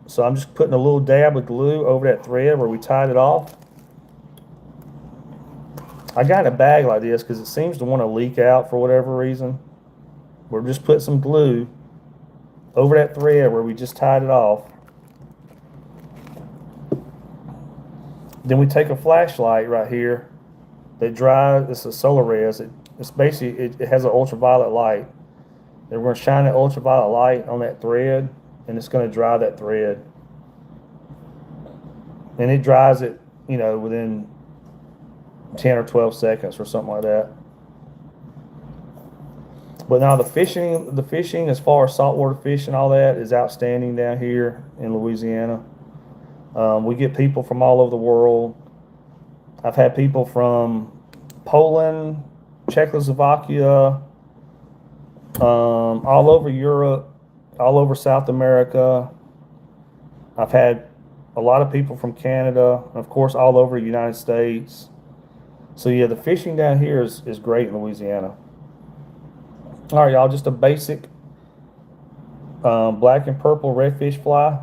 So I'm just putting a little dab of glue over that thread where we tied it off. I got a bag like this because it seems to want to leak out for whatever reason. We're just putting some glue over that thread where we just tied it off. Then we take a flashlight right here that dries. It's a solar res. It's basically it has an ultraviolet light. And we're going to shine that ultraviolet light on that thread, and it's going to dry that thread. And it dries it, within 10 or 12 seconds or something like that. But now the fishing as far as saltwater fish and all that is outstanding down here in Louisiana. We get people from all over the world. I've had people from Poland, Czechoslovakia, all over Europe, all over South America. I've had a lot of people from Canada, and of course, all over the United States. So yeah, the fishing down here is great in Louisiana. All right, y'all, just a basic black and purple redfish fly.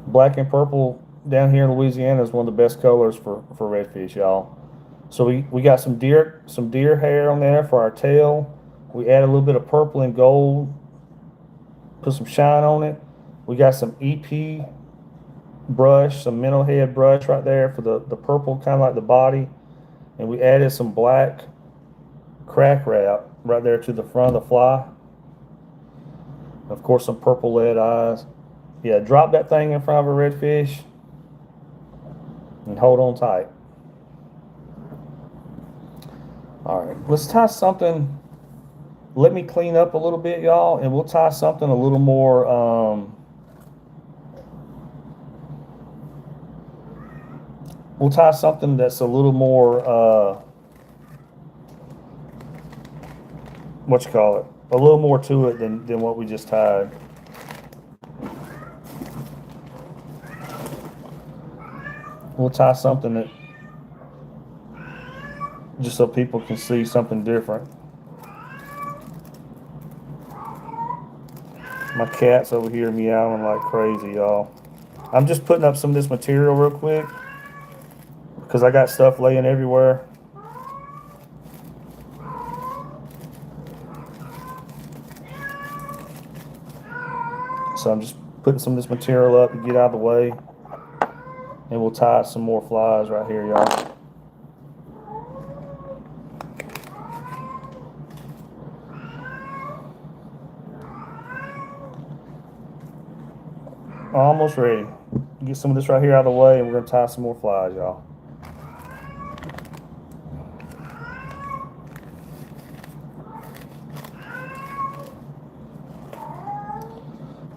Black and purple down here in Louisiana is one of the best colors for redfish, y'all. So we got some deer hair on there for our tail. We add a little bit of purple and gold, put some shine on it. We got some EP brush, some minnow head brush right there for the purple, kind of like the body. And we added some black crack wrap right there to the front of the fly. Of course, some purple lead eyes. Yeah, drop that thing in front of a redfish and hold on tight. All right, let's tie something. Let me clean up a little bit, y'all, and we'll tie something a little more. We'll tie something that's a little more. What you call it? A little more to it than what we just tied. We'll tie something that just so people can see something different. My cat's over here meowing like crazy, y'all. I'm just putting up some of this material real quick because I got stuff laying everywhere. So I'm just putting some of this material up to get out of the way. And we'll tie some more flies right here, y'all. Almost ready. Get some of this right here out of the way, and we're going to tie some more flies, y'all.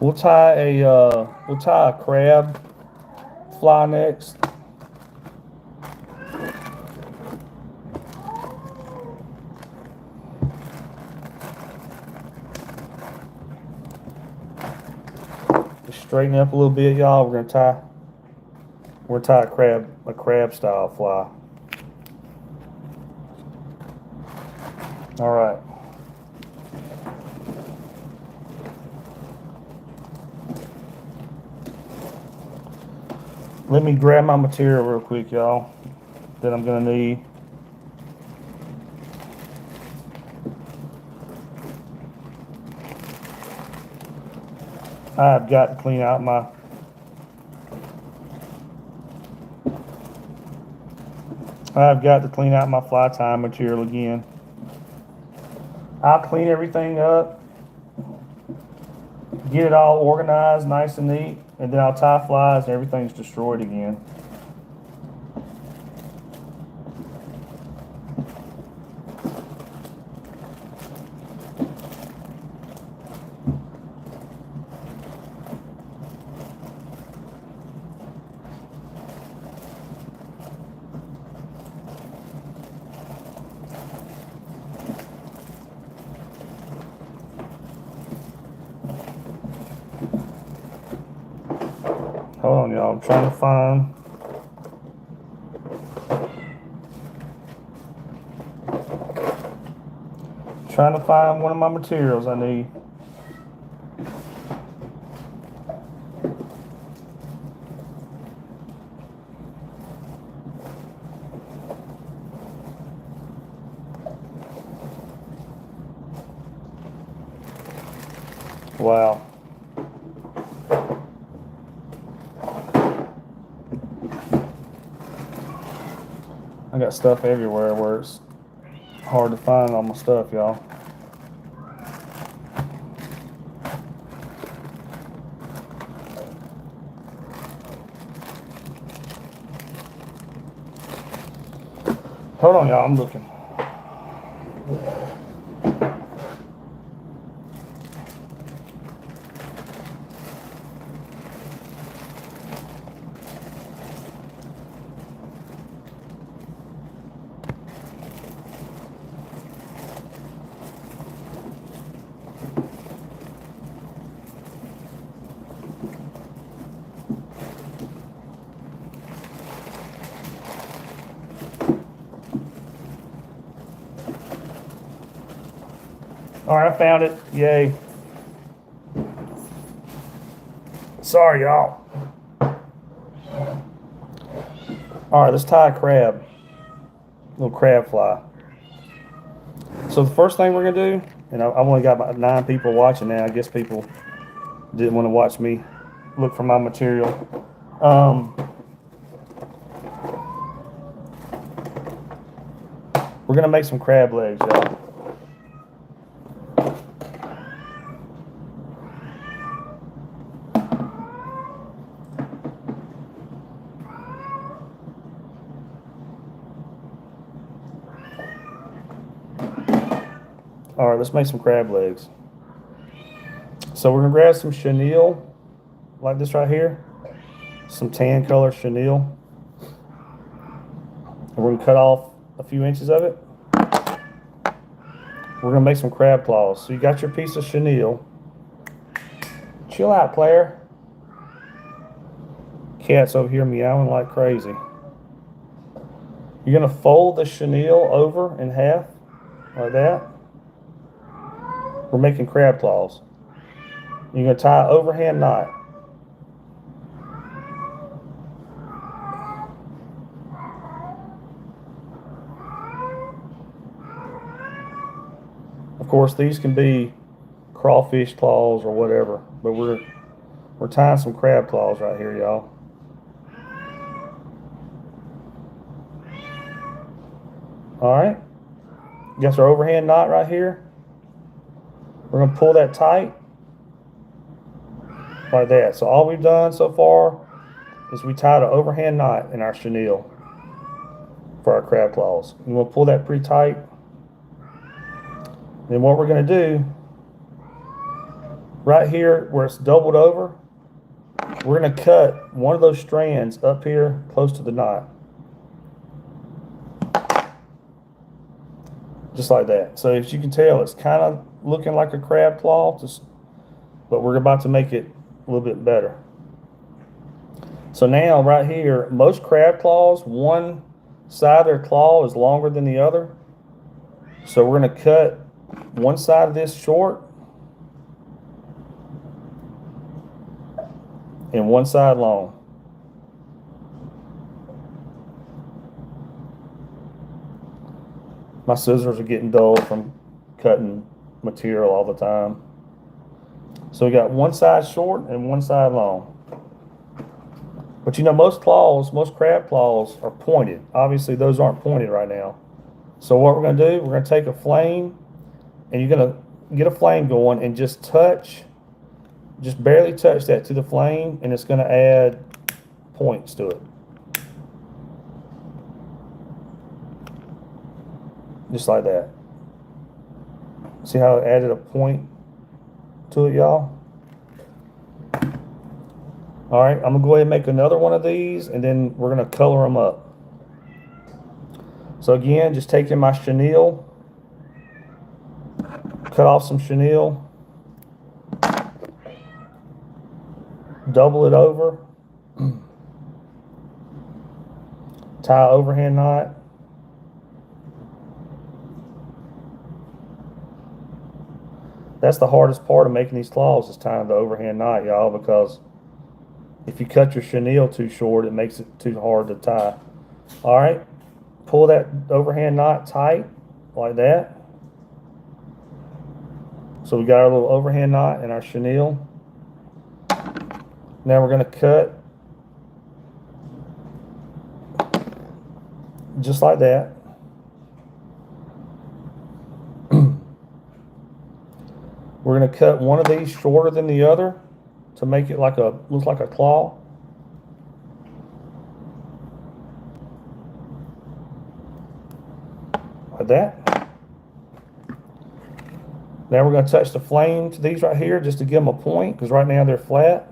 We'll tie a crab fly next. Just straighten it up a little bit, y'all. We're gonna tie a crab style fly. All right. Let me grab my material real quick, y'all, that I'm gonna need. I've got to clean out my fly tying material again. I'll clean everything up, get it all organized, nice and neat, and then I'll tie flies and everything's destroyed again. Hold on, y'all. I'm trying to find one of my materials I need. Wow. I got stuff everywhere where it's hard to find all my stuff, y'all. Hold on, y'all. I'm looking. All right, I found it. Yay. Sorry, y'all. All right, let's tie a crab. Little crab fly. So the first thing we're gonna do, and I've only got about 9 people watching now. I guess people didn't want to watch me look for my material. We're gonna make some crab legs, y'all. All right, let's make some crab legs. So we're gonna grab some chenille, like this right here, some tan color chenille. And we're gonna cut off a few inches of it. We're gonna make some crab claws. So you got your piece of chenille. Chill out, Claire. Cat's over here meowing like crazy. You're gonna fold the chenille over in half, like that. We're making crab claws. You're gonna tie an overhand knot. Of course, these can be crawfish claws or whatever, but we're tying some crab claws right here, y'all. All right, got our overhand knot right here. We're gonna pull that tight like that. So all we've done so far is we tied an overhand knot in our chenille for our crab claws. And we'll pull that pretty tight. Then what we're gonna do, right here where it's doubled over, we're gonna cut one of those strands up here close to the knot. Just like that. So as you can tell, it's kind of looking like a crab claw, but we're about to make it a little bit better. So now right here, most crab claws, one side of their claw is longer than the other. So we're gonna cut one side of this short and one side long. My scissors are getting dull from cutting material all the time. So we got one side short and one side long. But you know, most claws, most crab claws are pointed. Obviously, those aren't pointed right now. So what we're going to do, we're going to take a flame, and you're going to get a flame going and just barely touch that to the flame, and it's going to add points to it. Just like that. See how it added a point to it, y'all? All right, I'm gonna go ahead and make another one of these, and then we're gonna color them up. So again, just taking my chenille, cut off some chenille, double it over, tie an overhand knot. That's the hardest part of making these claws, is tying the overhand knot, y'all, because if you cut your chenille too short, it makes it too hard to tie. All right, pull that overhand knot tight like that. So we got our little overhand knot and our chenille. Now we're going to cut just like that. We're going to cut one of these shorter than the other to make it looks like a claw. Like that. Now we're going to touch the flame to these right here just to give them a point, because right now they're flat.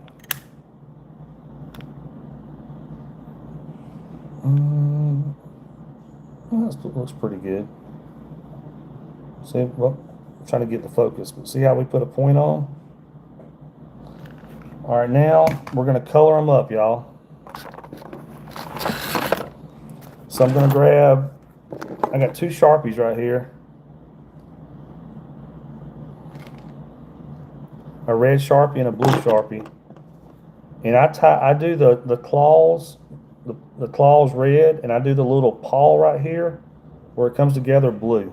That looks pretty good. See, well, I'm trying to get the focus, but see how we put a point on? All right, now we're going to color them up, y'all. So I'm going to grab, I got two Sharpies right here. A red Sharpie and a blue Sharpie. And I do the claws, the claws red, and I do the little paw right here where it comes together blue.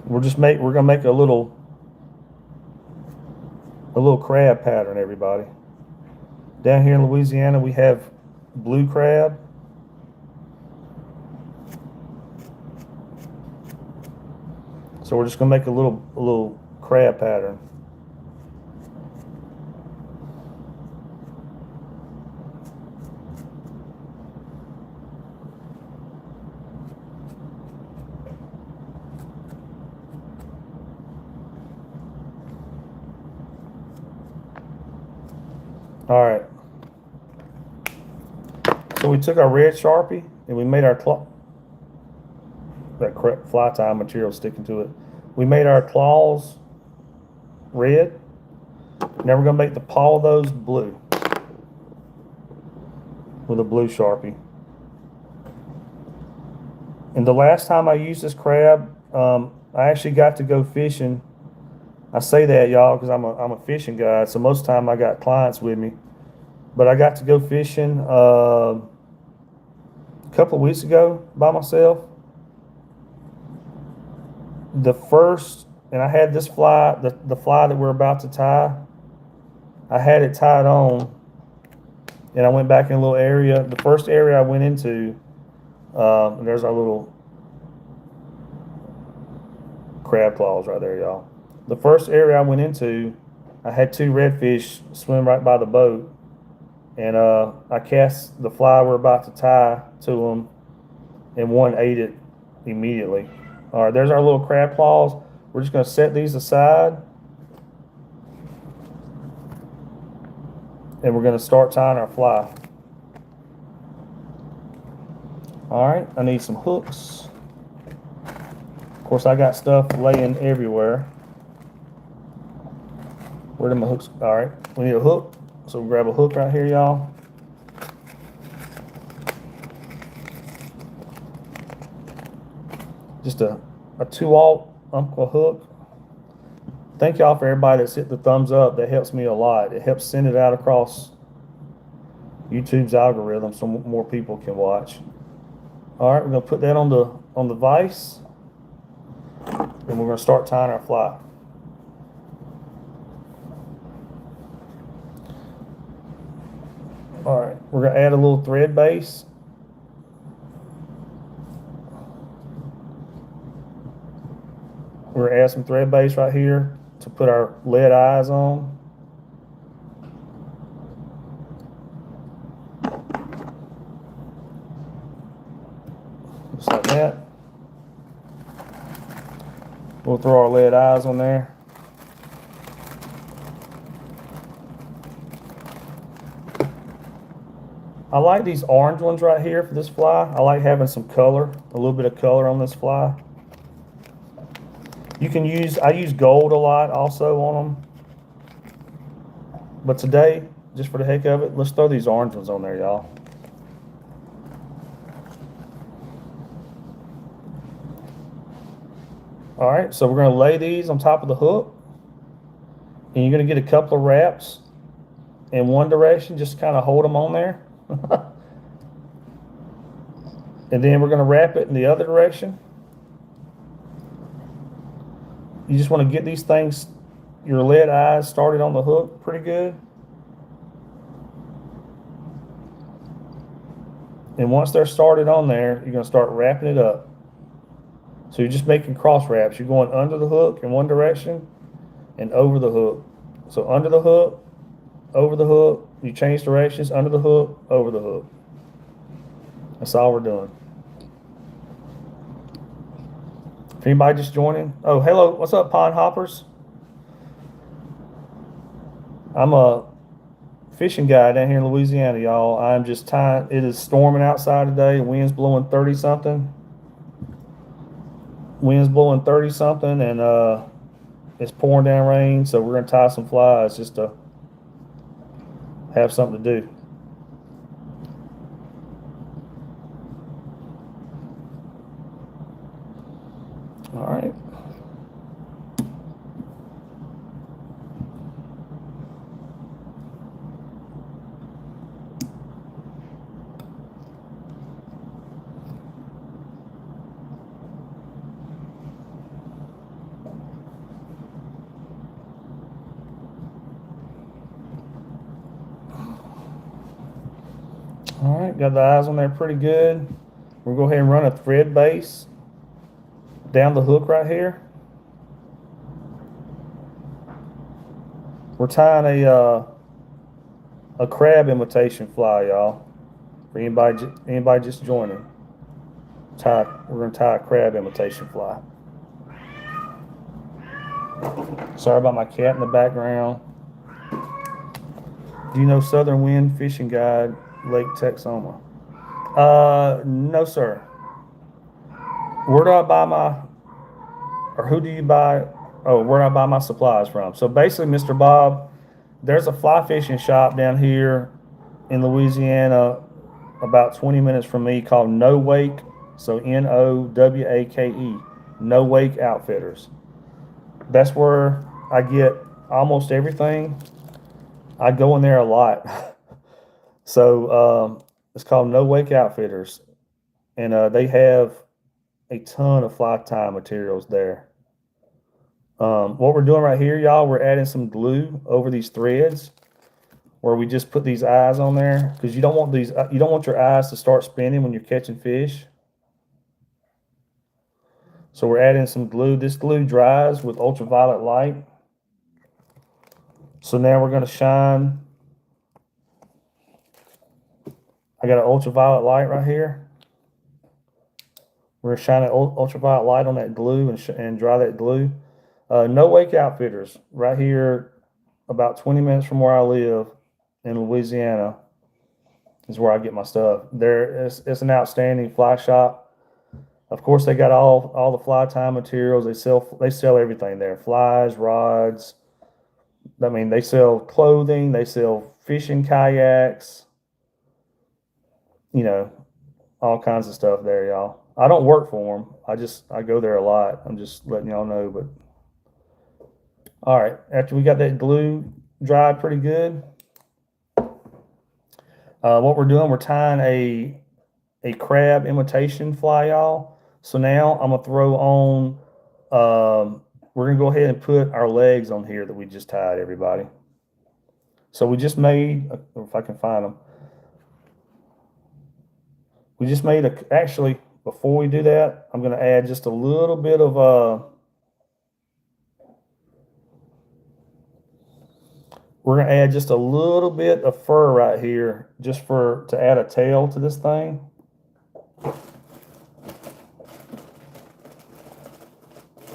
We're gonna make a little crab pattern, everybody. Down here in Louisiana, we have blue crab. So we're just gonna make a little crab pattern. All right. So we took our red Sharpie and we made our that fly tie material sticking to it. We made our claws red. Now we're gonna make the paw of those blue with a blue Sharpie. And the last time I used this crab, I actually got to go fishing. I say that, y'all, because I'm a fishing guide, so most of the time I got clients with me. But I got to go fishing a couple of weeks ago by myself. And I had this fly, the fly that we're about to tie, I had it tied on, and I went back in a little area. The first area I went into, and there's our little crab claws right there, y'all. The first area I went into, I had two redfish swim right by the boat, and I cast the fly we're about to tie to them, and one ate it immediately. All right, there's our little crab claws. We're just going to set these aside, and we're going to start tying our fly. All right, I need some hooks. Of course, I got stuff laying everywhere. Where are my hooks? All right, we need a hook. So we'll grab a hook right here, y'all. Just a 2/0 Umpqua hook. Thank y'all for everybody that's hit the thumbs up. That helps me a lot. It helps send it out across YouTube's algorithm so more people can watch. All right, we're gonna put that on the vise. and we're going to start tying our fly. All right, we're going to add a little thread base. We're going to add some thread base right here to put our lead eyes on. Just like that. We'll throw our lead eyes on there. I like these orange ones right here for this fly. I like having some color, a little bit of color on this fly. You can use, I use gold a lot also on them. But today, just for the heck of it, let's throw these orange ones on there, y'all. All right, so we're going to lay these on top of the hook. And you're going to get a couple of wraps in one direction, just kind of hold them on there. And then we're going to wrap it in the other direction. You just want to get these things, your lead eyes started on the hook pretty good. And once they're started on there, you're going to start wrapping it up. So you're just making cross wraps. You're going under the hook in one direction and over the hook. So under the hook, over the hook, you change directions, under the hook, over the hook. That's all we're doing. If anybody just joining, oh, hello, what's up, pond hoppers? I'm a fishing guy down here in Louisiana, y'all. I'm just tying, it is storming outside today, wind's blowing 30 something. Wind's blowing 30 something, and it's pouring down rain, so we're gonna tie some flies just to have something to do. All right. All right, got the eyes on there pretty good. We'll go ahead and run a thread base down the hook right here. We're tying a crab imitation fly, y'all. For anybody just joining, we're gonna tie a crab imitation fly. Sorry about my cat in the background. Do you know Southern Wind Fishing Guide, Lake Texoma? No, sir. Where do I buy who do you buy? Oh, where do I buy my supplies from? So basically, Mr. Bob, there's a fly fishing shop down here in Louisiana, about 20 minutes from me, called No Wake. So Nowake, No Wake Outfitters. That's where I get almost everything. I go in there a lot. So it's called No Wake Outfitters, and they have a ton of fly tie materials there. What we're doing right here, y'all, we're adding some glue over these threads, where we just put these eyes on there, because you don't want your eyes to start spinning when you're catching fish. So we're adding some glue. This glue dries with ultraviolet light. So now we're going to shine. I got an ultraviolet light right here. We're shining ultraviolet light on that glue and dry that glue. No Wake Outfitters, right here, about 20 minutes from where I live in Louisiana, is where I get my stuff. It's an outstanding fly shop. Of course, they got all the fly tie materials. They sell everything there. Flies, rods. I mean, they sell clothing. They sell fishing kayaks. You know, all kinds of stuff there, y'all. I don't work for them. I go there a lot. I'm just letting y'all know. But all right, after we got that glue dried pretty good, what we're doing, we're tying a crab imitation fly, y'all. So now I'm gonna throw on we're gonna go ahead and put our legs on here that we just tied, everybody. So we just made, if I can find them, we just made actually, before we do that, I'm gonna add just a little bit of, we're gonna add just a little bit of fur right here, just to add a tail to this thing.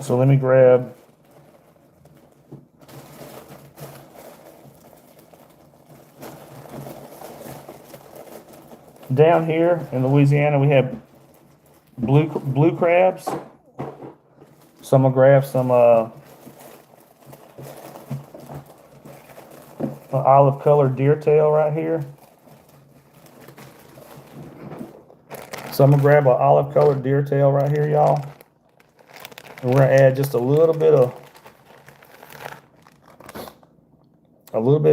So let me grab, down here in Louisiana, we have blue crabs. So I'm gonna grab some olive colored deer tail right here. So I'm gonna grab an olive colored deer tail right here, y'all. And we're gonna add just a little bit of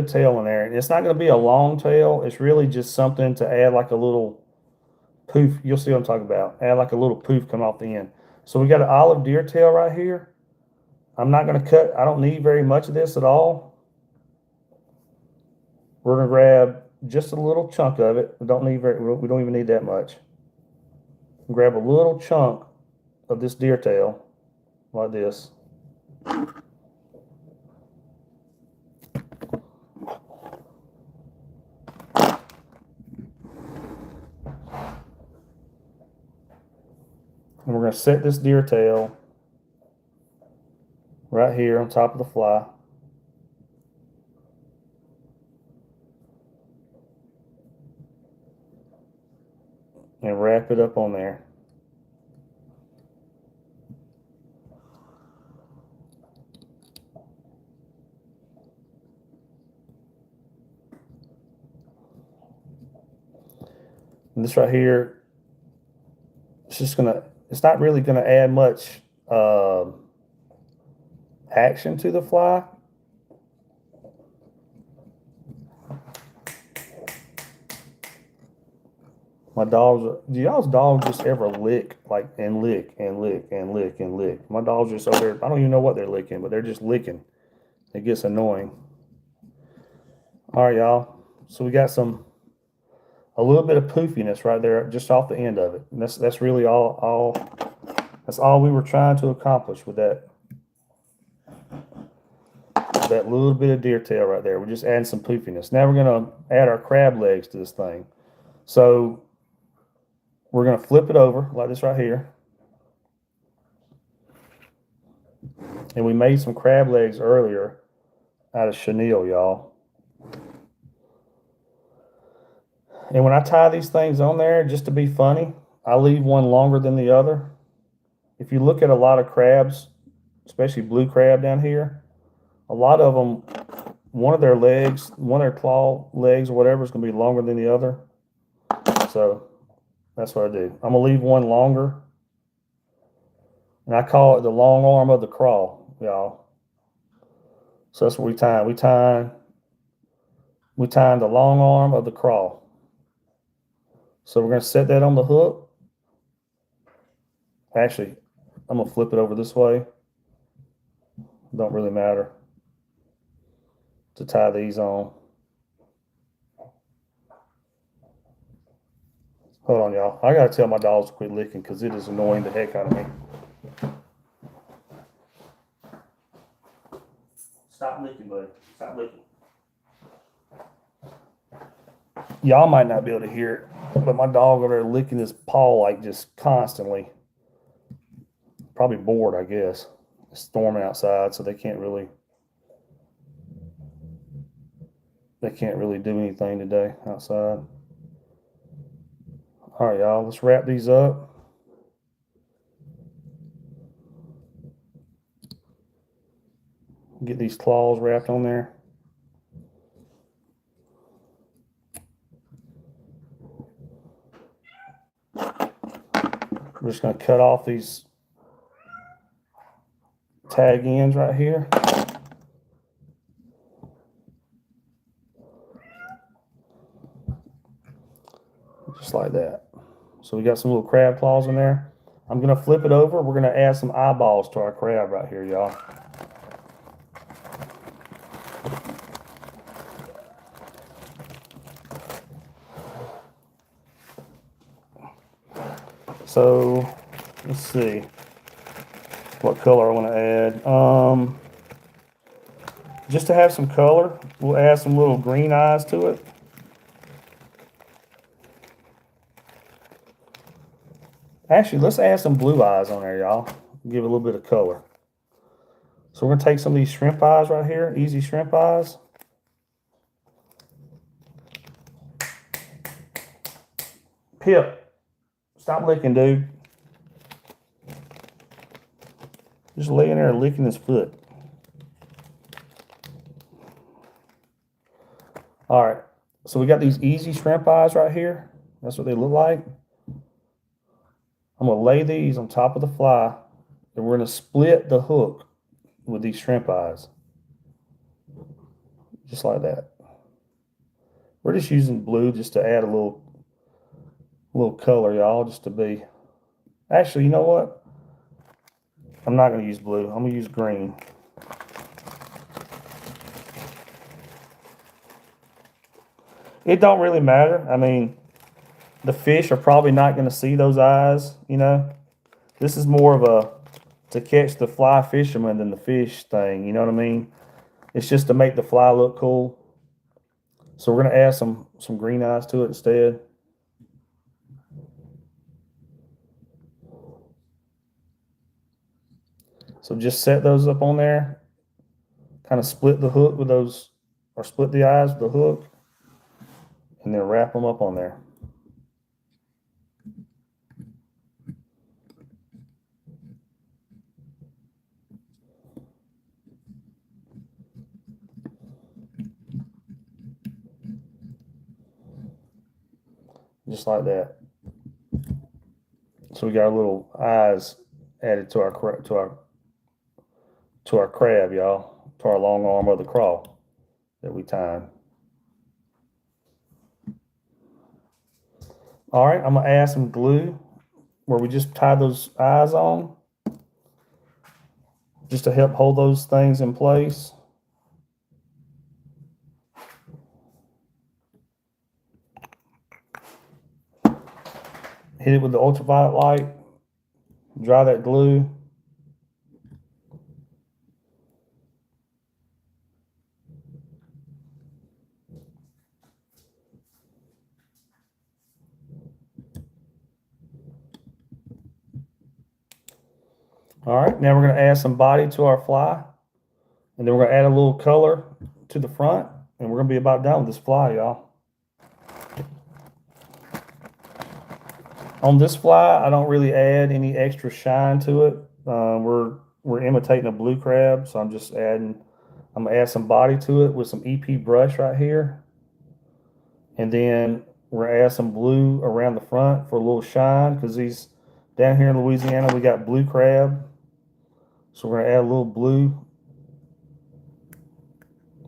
tail in there. And it's not gonna be a long tail. It's really just something to add like a little poof. You'll see what I'm talking about. Add like a little poof come off the end. So we got an olive deer tail right here. I'm not gonna cut, I don't need very much of this at all. We're gonna grab just a little chunk of it. We don't even need that much. Grab a little chunk of this deer tail like this. And we're going to set this deer tail right here on top of the fly. And wrap it up on there. And this right here, it's not really gonna add much action to the fly. Do y'all's dogs just ever lick, like, and lick and lick and lick and lick? My dogs just over there, I don't even know what they're licking, but they're just licking. It gets annoying. All right, y'all. So we got a little bit of poofiness right there, just off the end of it. And that's really all. That's all we were trying to accomplish with that little bit of deer tail right there. We're just adding some poofiness. Now we're gonna add our crab legs to this thing. So we're gonna flip it over like this right here. And we made some crab legs earlier out of chenille, y'all. And when I tie these things on there, just to be funny, I leave one longer than the other. If you look at a lot of crabs, especially blue crab down here, a lot of them, one of their claw legs or whatever is going to be longer than the other. So that's what I do. I'm going to leave one longer. And I call it the long arm of the crawl, y'all. So that's what we tie. We tie the long arm of the crawl. So we're going to set that on the hook. Actually, I'm going to flip it over this way. Don't really matter to tie these on. Hold on, y'all. I got to tell my dogs to quit licking because it is annoying the heck out of me. Stop licking, buddy. Stop licking. Y'all might not be able to hear it, but my dog over there licking his paw like just constantly. Probably bored, I guess. It's storming outside, so they can't really do anything today outside. All right, y'all, let's wrap these up. Get these claws wrapped on there. We're just going to cut off these tag ends right here. Just like that. So we got some little crab claws in there. I'm going to flip it over. We're going to add some eyeballs to our crab right here, y'all. So, let's see what color I want to add. Just to have some color, we'll add some little green eyes to it. Actually, let's add some blue eyes on there, y'all. Give it a little bit of color. So we're going to take some of these shrimp eyes right here, easy shrimp eyes. Pip, stop licking, dude. Just laying there licking his foot. All right, so we got these easy shrimp eyes right here. That's what they look like. I'm going to lay these on top of the fly, and we're going to split the hook with these shrimp eyes. Just like that. We're just using blue just to add a little color, y'all, just to be. Actually, you know what? I'm not going to use blue. I'm going to use green. It don't really matter. I mean, the fish are probably not going to see those eyes, you know. This is more of a to catch the fly fisherman than the fish thing, you know what I mean? It's just to make the fly look cool. So we're going to add some green eyes to it instead. So just set those up on there. Kind of split the hook with those, or split the eyes with the hook, and then wrap them up on there. Just like that. So we got our little eyes added to our crab, y'all, to our long arm of the crawl that we tied. All right, I'm gonna add some glue where we just tie those eyes on, just to help hold those things in place. Hit it with the ultraviolet light, dry that glue. All right, now we're going to add some body to our fly, and then we're going to add a little color to the front, and we're going to be about done with this fly, y'all. On this fly, I don't really add any extra shine to it. We're imitating a blue crab, so I'm gonna add some body to it with some EP brush right here, and then we're gonna add some blue around the front for a little shine, because these down here in Louisiana we got blue crab, so we're gonna add a little blue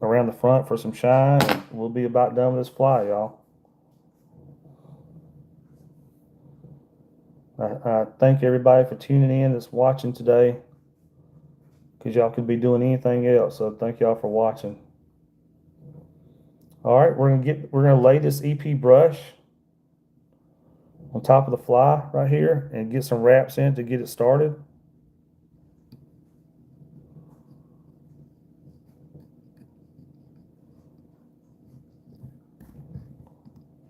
around the front for some shine, and we'll be about done with this fly, y'all. I thank everybody for tuning in that's watching today, because y'all could be doing anything else. So thank y'all for watching. All right, we're gonna lay this EP brush on top of the fly right here and get some wraps in to get it started.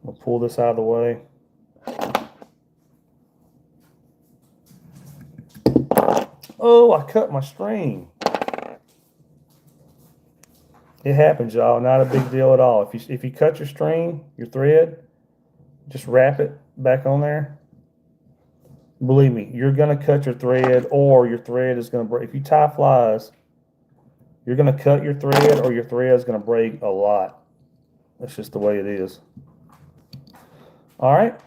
We'll pull this out of the way. Oh, I cut my string. It happens, y'all. Not a big deal at all. If you cut your string, your thread, just wrap it back on there. Believe me, you're gonna cut your thread, or your thread is gonna break. If you tie flies, you're gonna cut your thread, or your thread is gonna break a lot. That's just the way it is. All right,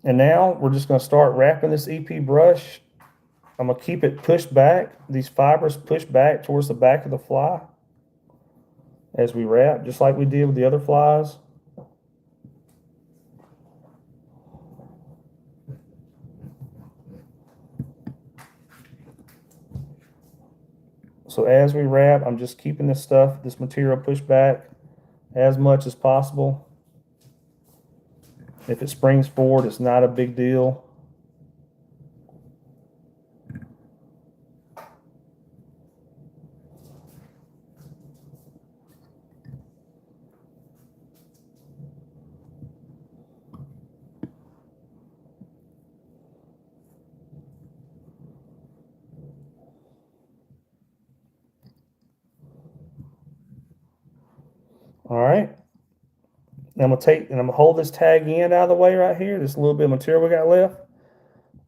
and now we're just gonna start wrapping this EP brush. I'm gonna keep it pushed back, these fibers pushed back towards the back of the fly as we wrap, just like we did with the other flies. So as we wrap, I'm just keeping this material pushed back as much as possible. If it springs forward, it's not a big deal. All right. And I'm gonna hold this tag end out of the way right here. This little bit of material we got left.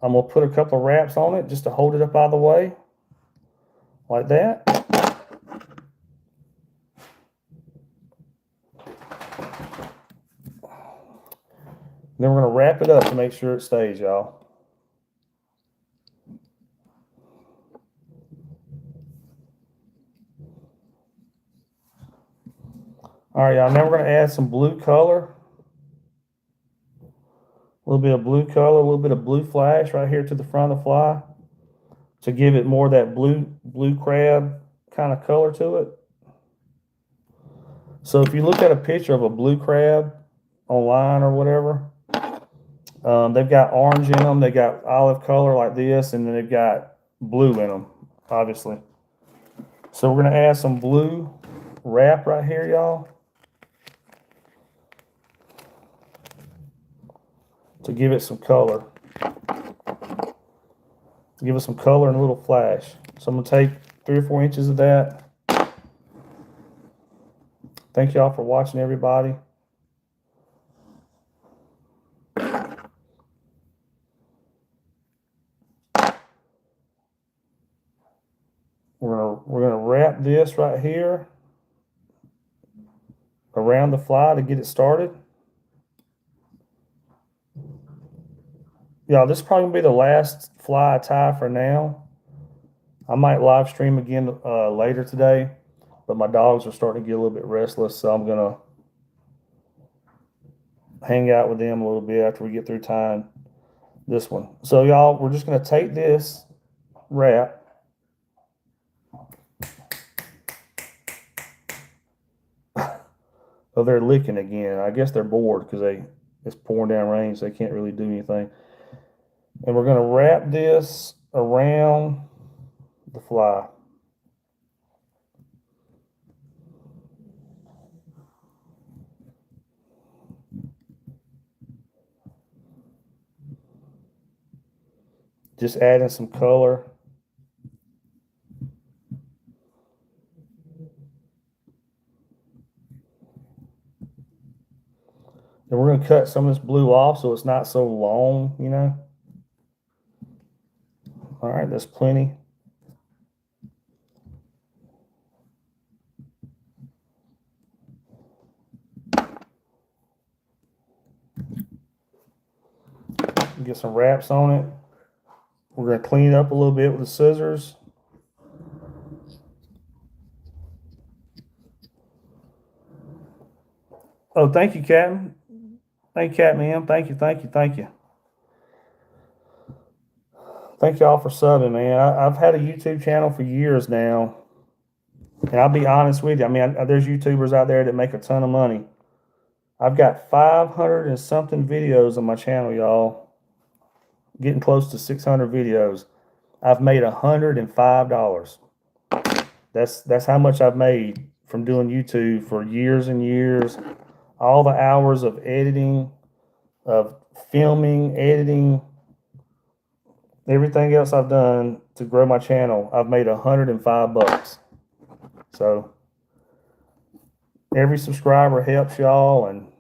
I'm gonna put a couple of wraps on it just to hold it up out of the way, like that. Then we're gonna wrap it up to make sure it stays, y'all. All right, y'all. Now we're gonna add some blue color. A little bit of blue color, a little bit of blue flash right here to the front of the fly to give it more of that blue crab kind of color to it. So if you look at a picture of a blue crab online or whatever, they've got orange in them, they got olive color like this, and then they've got blue in them, obviously. So we're gonna add some blue wrap right here, y'all, to give it some color. Give it some color and a little flash. So I'm gonna take 3 or 4 inches of that. Thank y'all for watching, everybody. We're gonna wrap this right here around the fly to get it started. Y'all, this is probably gonna be the last fly I tie for now. I might live stream again later today, but my dogs are starting to get a little bit restless, so I'm gonna hang out with them a little bit after we get through tying this one. So y'all, we're just gonna take this wrap, oh, they're licking again. I guess they're bored because it's pouring down rain, so they can't really do anything. And we're gonna wrap this around the fly. Just adding some color. And we're gonna cut some of this blue off so it's not so long, you know. All right, that's plenty. Get some wraps on it. We're gonna clean it up a little bit with the scissors. Oh, thank you, Captain. Thank you, Captain M. Thank you, thank you, thank you. Thank y'all for subbing, man. I've had a YouTube channel for years now. And I'll be honest with you. I mean, there's YouTubers out there that make a ton of money. I've got 500 and something videos on my channel, y'all. Getting close to 600 videos. I've made $105. That's how much I've made from doing YouTube for years and years. All the hours of editing, of filming, editing, everything else I've done to grow my channel, I've made $105. So every subscriber helps y'all, and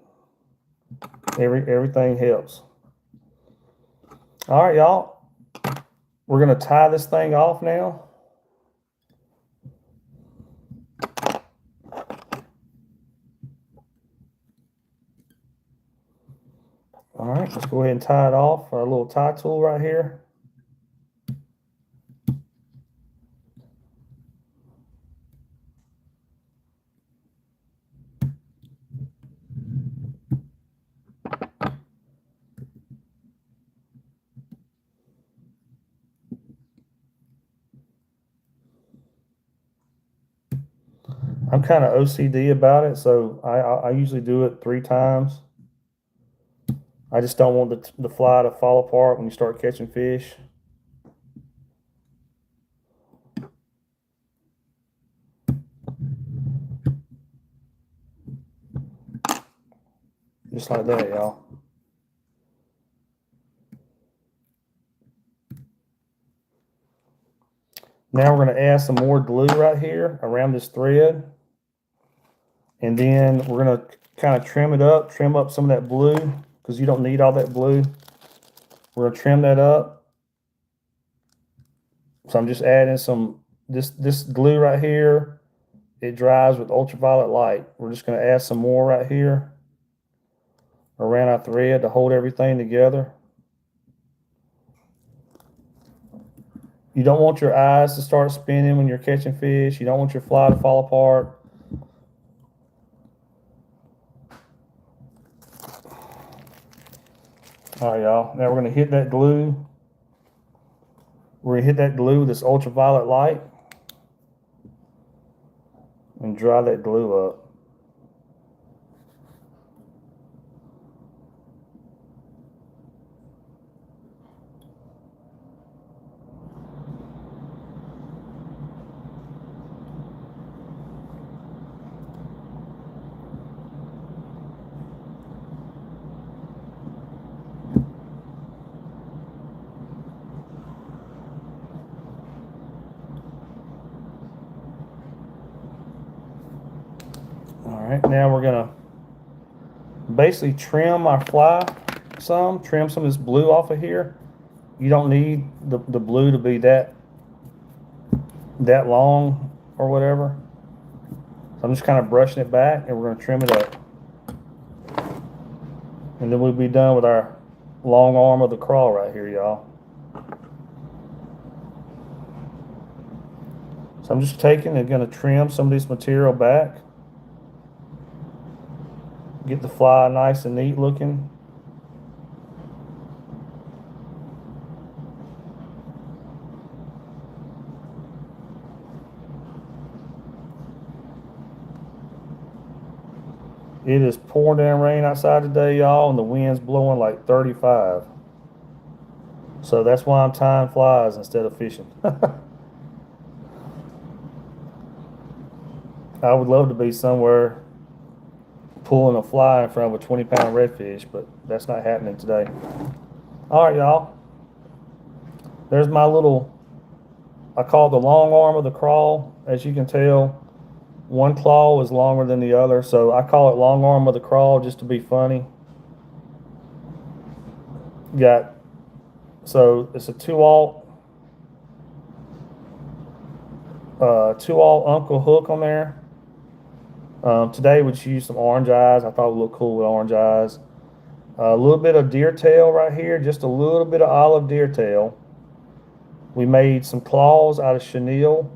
everything helps. All right, y'all. We're gonna tie this thing off now. All right, let's go ahead and tie it off. Our little tie tool right here. I'm kind of OCD about it, so I usually do it 3 times. I just don't want the fly to fall apart when you start catching fish. Just like that, y'all. Now we're going to add some more glue right here around this thread. And then we're going to kind of trim up some of that blue, because you don't need all that blue. We're going to trim that up. So I'm just adding some, this glue right here, it dries with ultraviolet light. We're just going to add some more right here around our thread to hold everything together. You don't want your eyes to start spinning when you're catching fish. You don't want your fly to fall apart. All right, y'all. Now we're going to hit that glue. We're going to hit that glue with this ultraviolet light and dry that glue up. All right, now we're going to basically trim our fly trim some of this blue off of here. You don't need the blue to be that long or whatever. So I'm just kind of brushing it back, and we're going to trim it up. And then we'll be done with our long arm of the crawl right here, y'all. So I'm just taking and going to trim some of this material back. Get the fly nice and neat looking. It is pouring down rain outside today, y'all, and the wind's blowing like 35. So that's why I'm tying flies instead of fishing. I would love to be somewhere pulling a fly in front of a 20-pound redfish, but that's not happening today. All right, y'all. There's my little, I call it the long arm of the crawl. As you can tell, one claw is longer than the other, so I call it long arm of the crawl just to be funny. So it's a 2/0 Uncle hook on there. Today we just used some orange eyes. I thought it would look cool with orange eyes. A little bit of deer tail right here, just a little bit of olive deer tail. We made some claws out of chenille.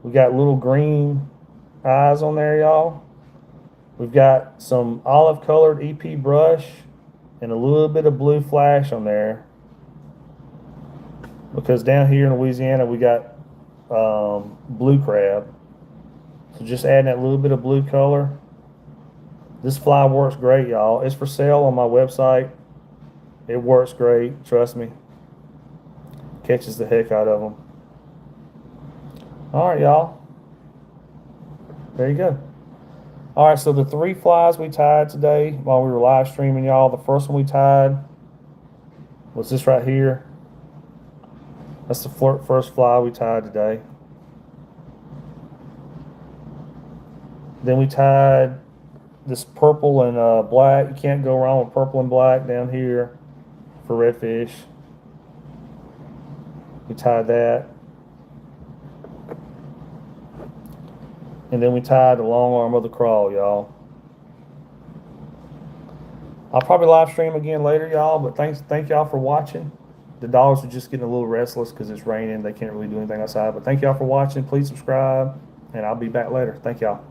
We got little green eyes on there, y'all. We've got some olive colored EP brush and a little bit of blue flash on there, because down here in Louisiana we got blue crab. So just adding that little bit of blue color. This fly works great, y'all. It's for sale on my website. It works great, trust me. Catches the heck out of them. All right, y'all. There you go. All right, so the 3 flies we tied today while we were live streaming, y'all. The first one we tied was this right here. That's the first fly we tied today. Then we tied this purple and black. You can't go wrong with purple and black down here for redfish. We tied that. And then we tied the long arm of the crawl, y'all. I'll probably live stream again later, y'all, but thank y'all for watching. The dogs are just getting a little restless because it's raining. They can't really do anything outside. But thank y'all for watching. Please subscribe, and I'll be back later. Thank y'all.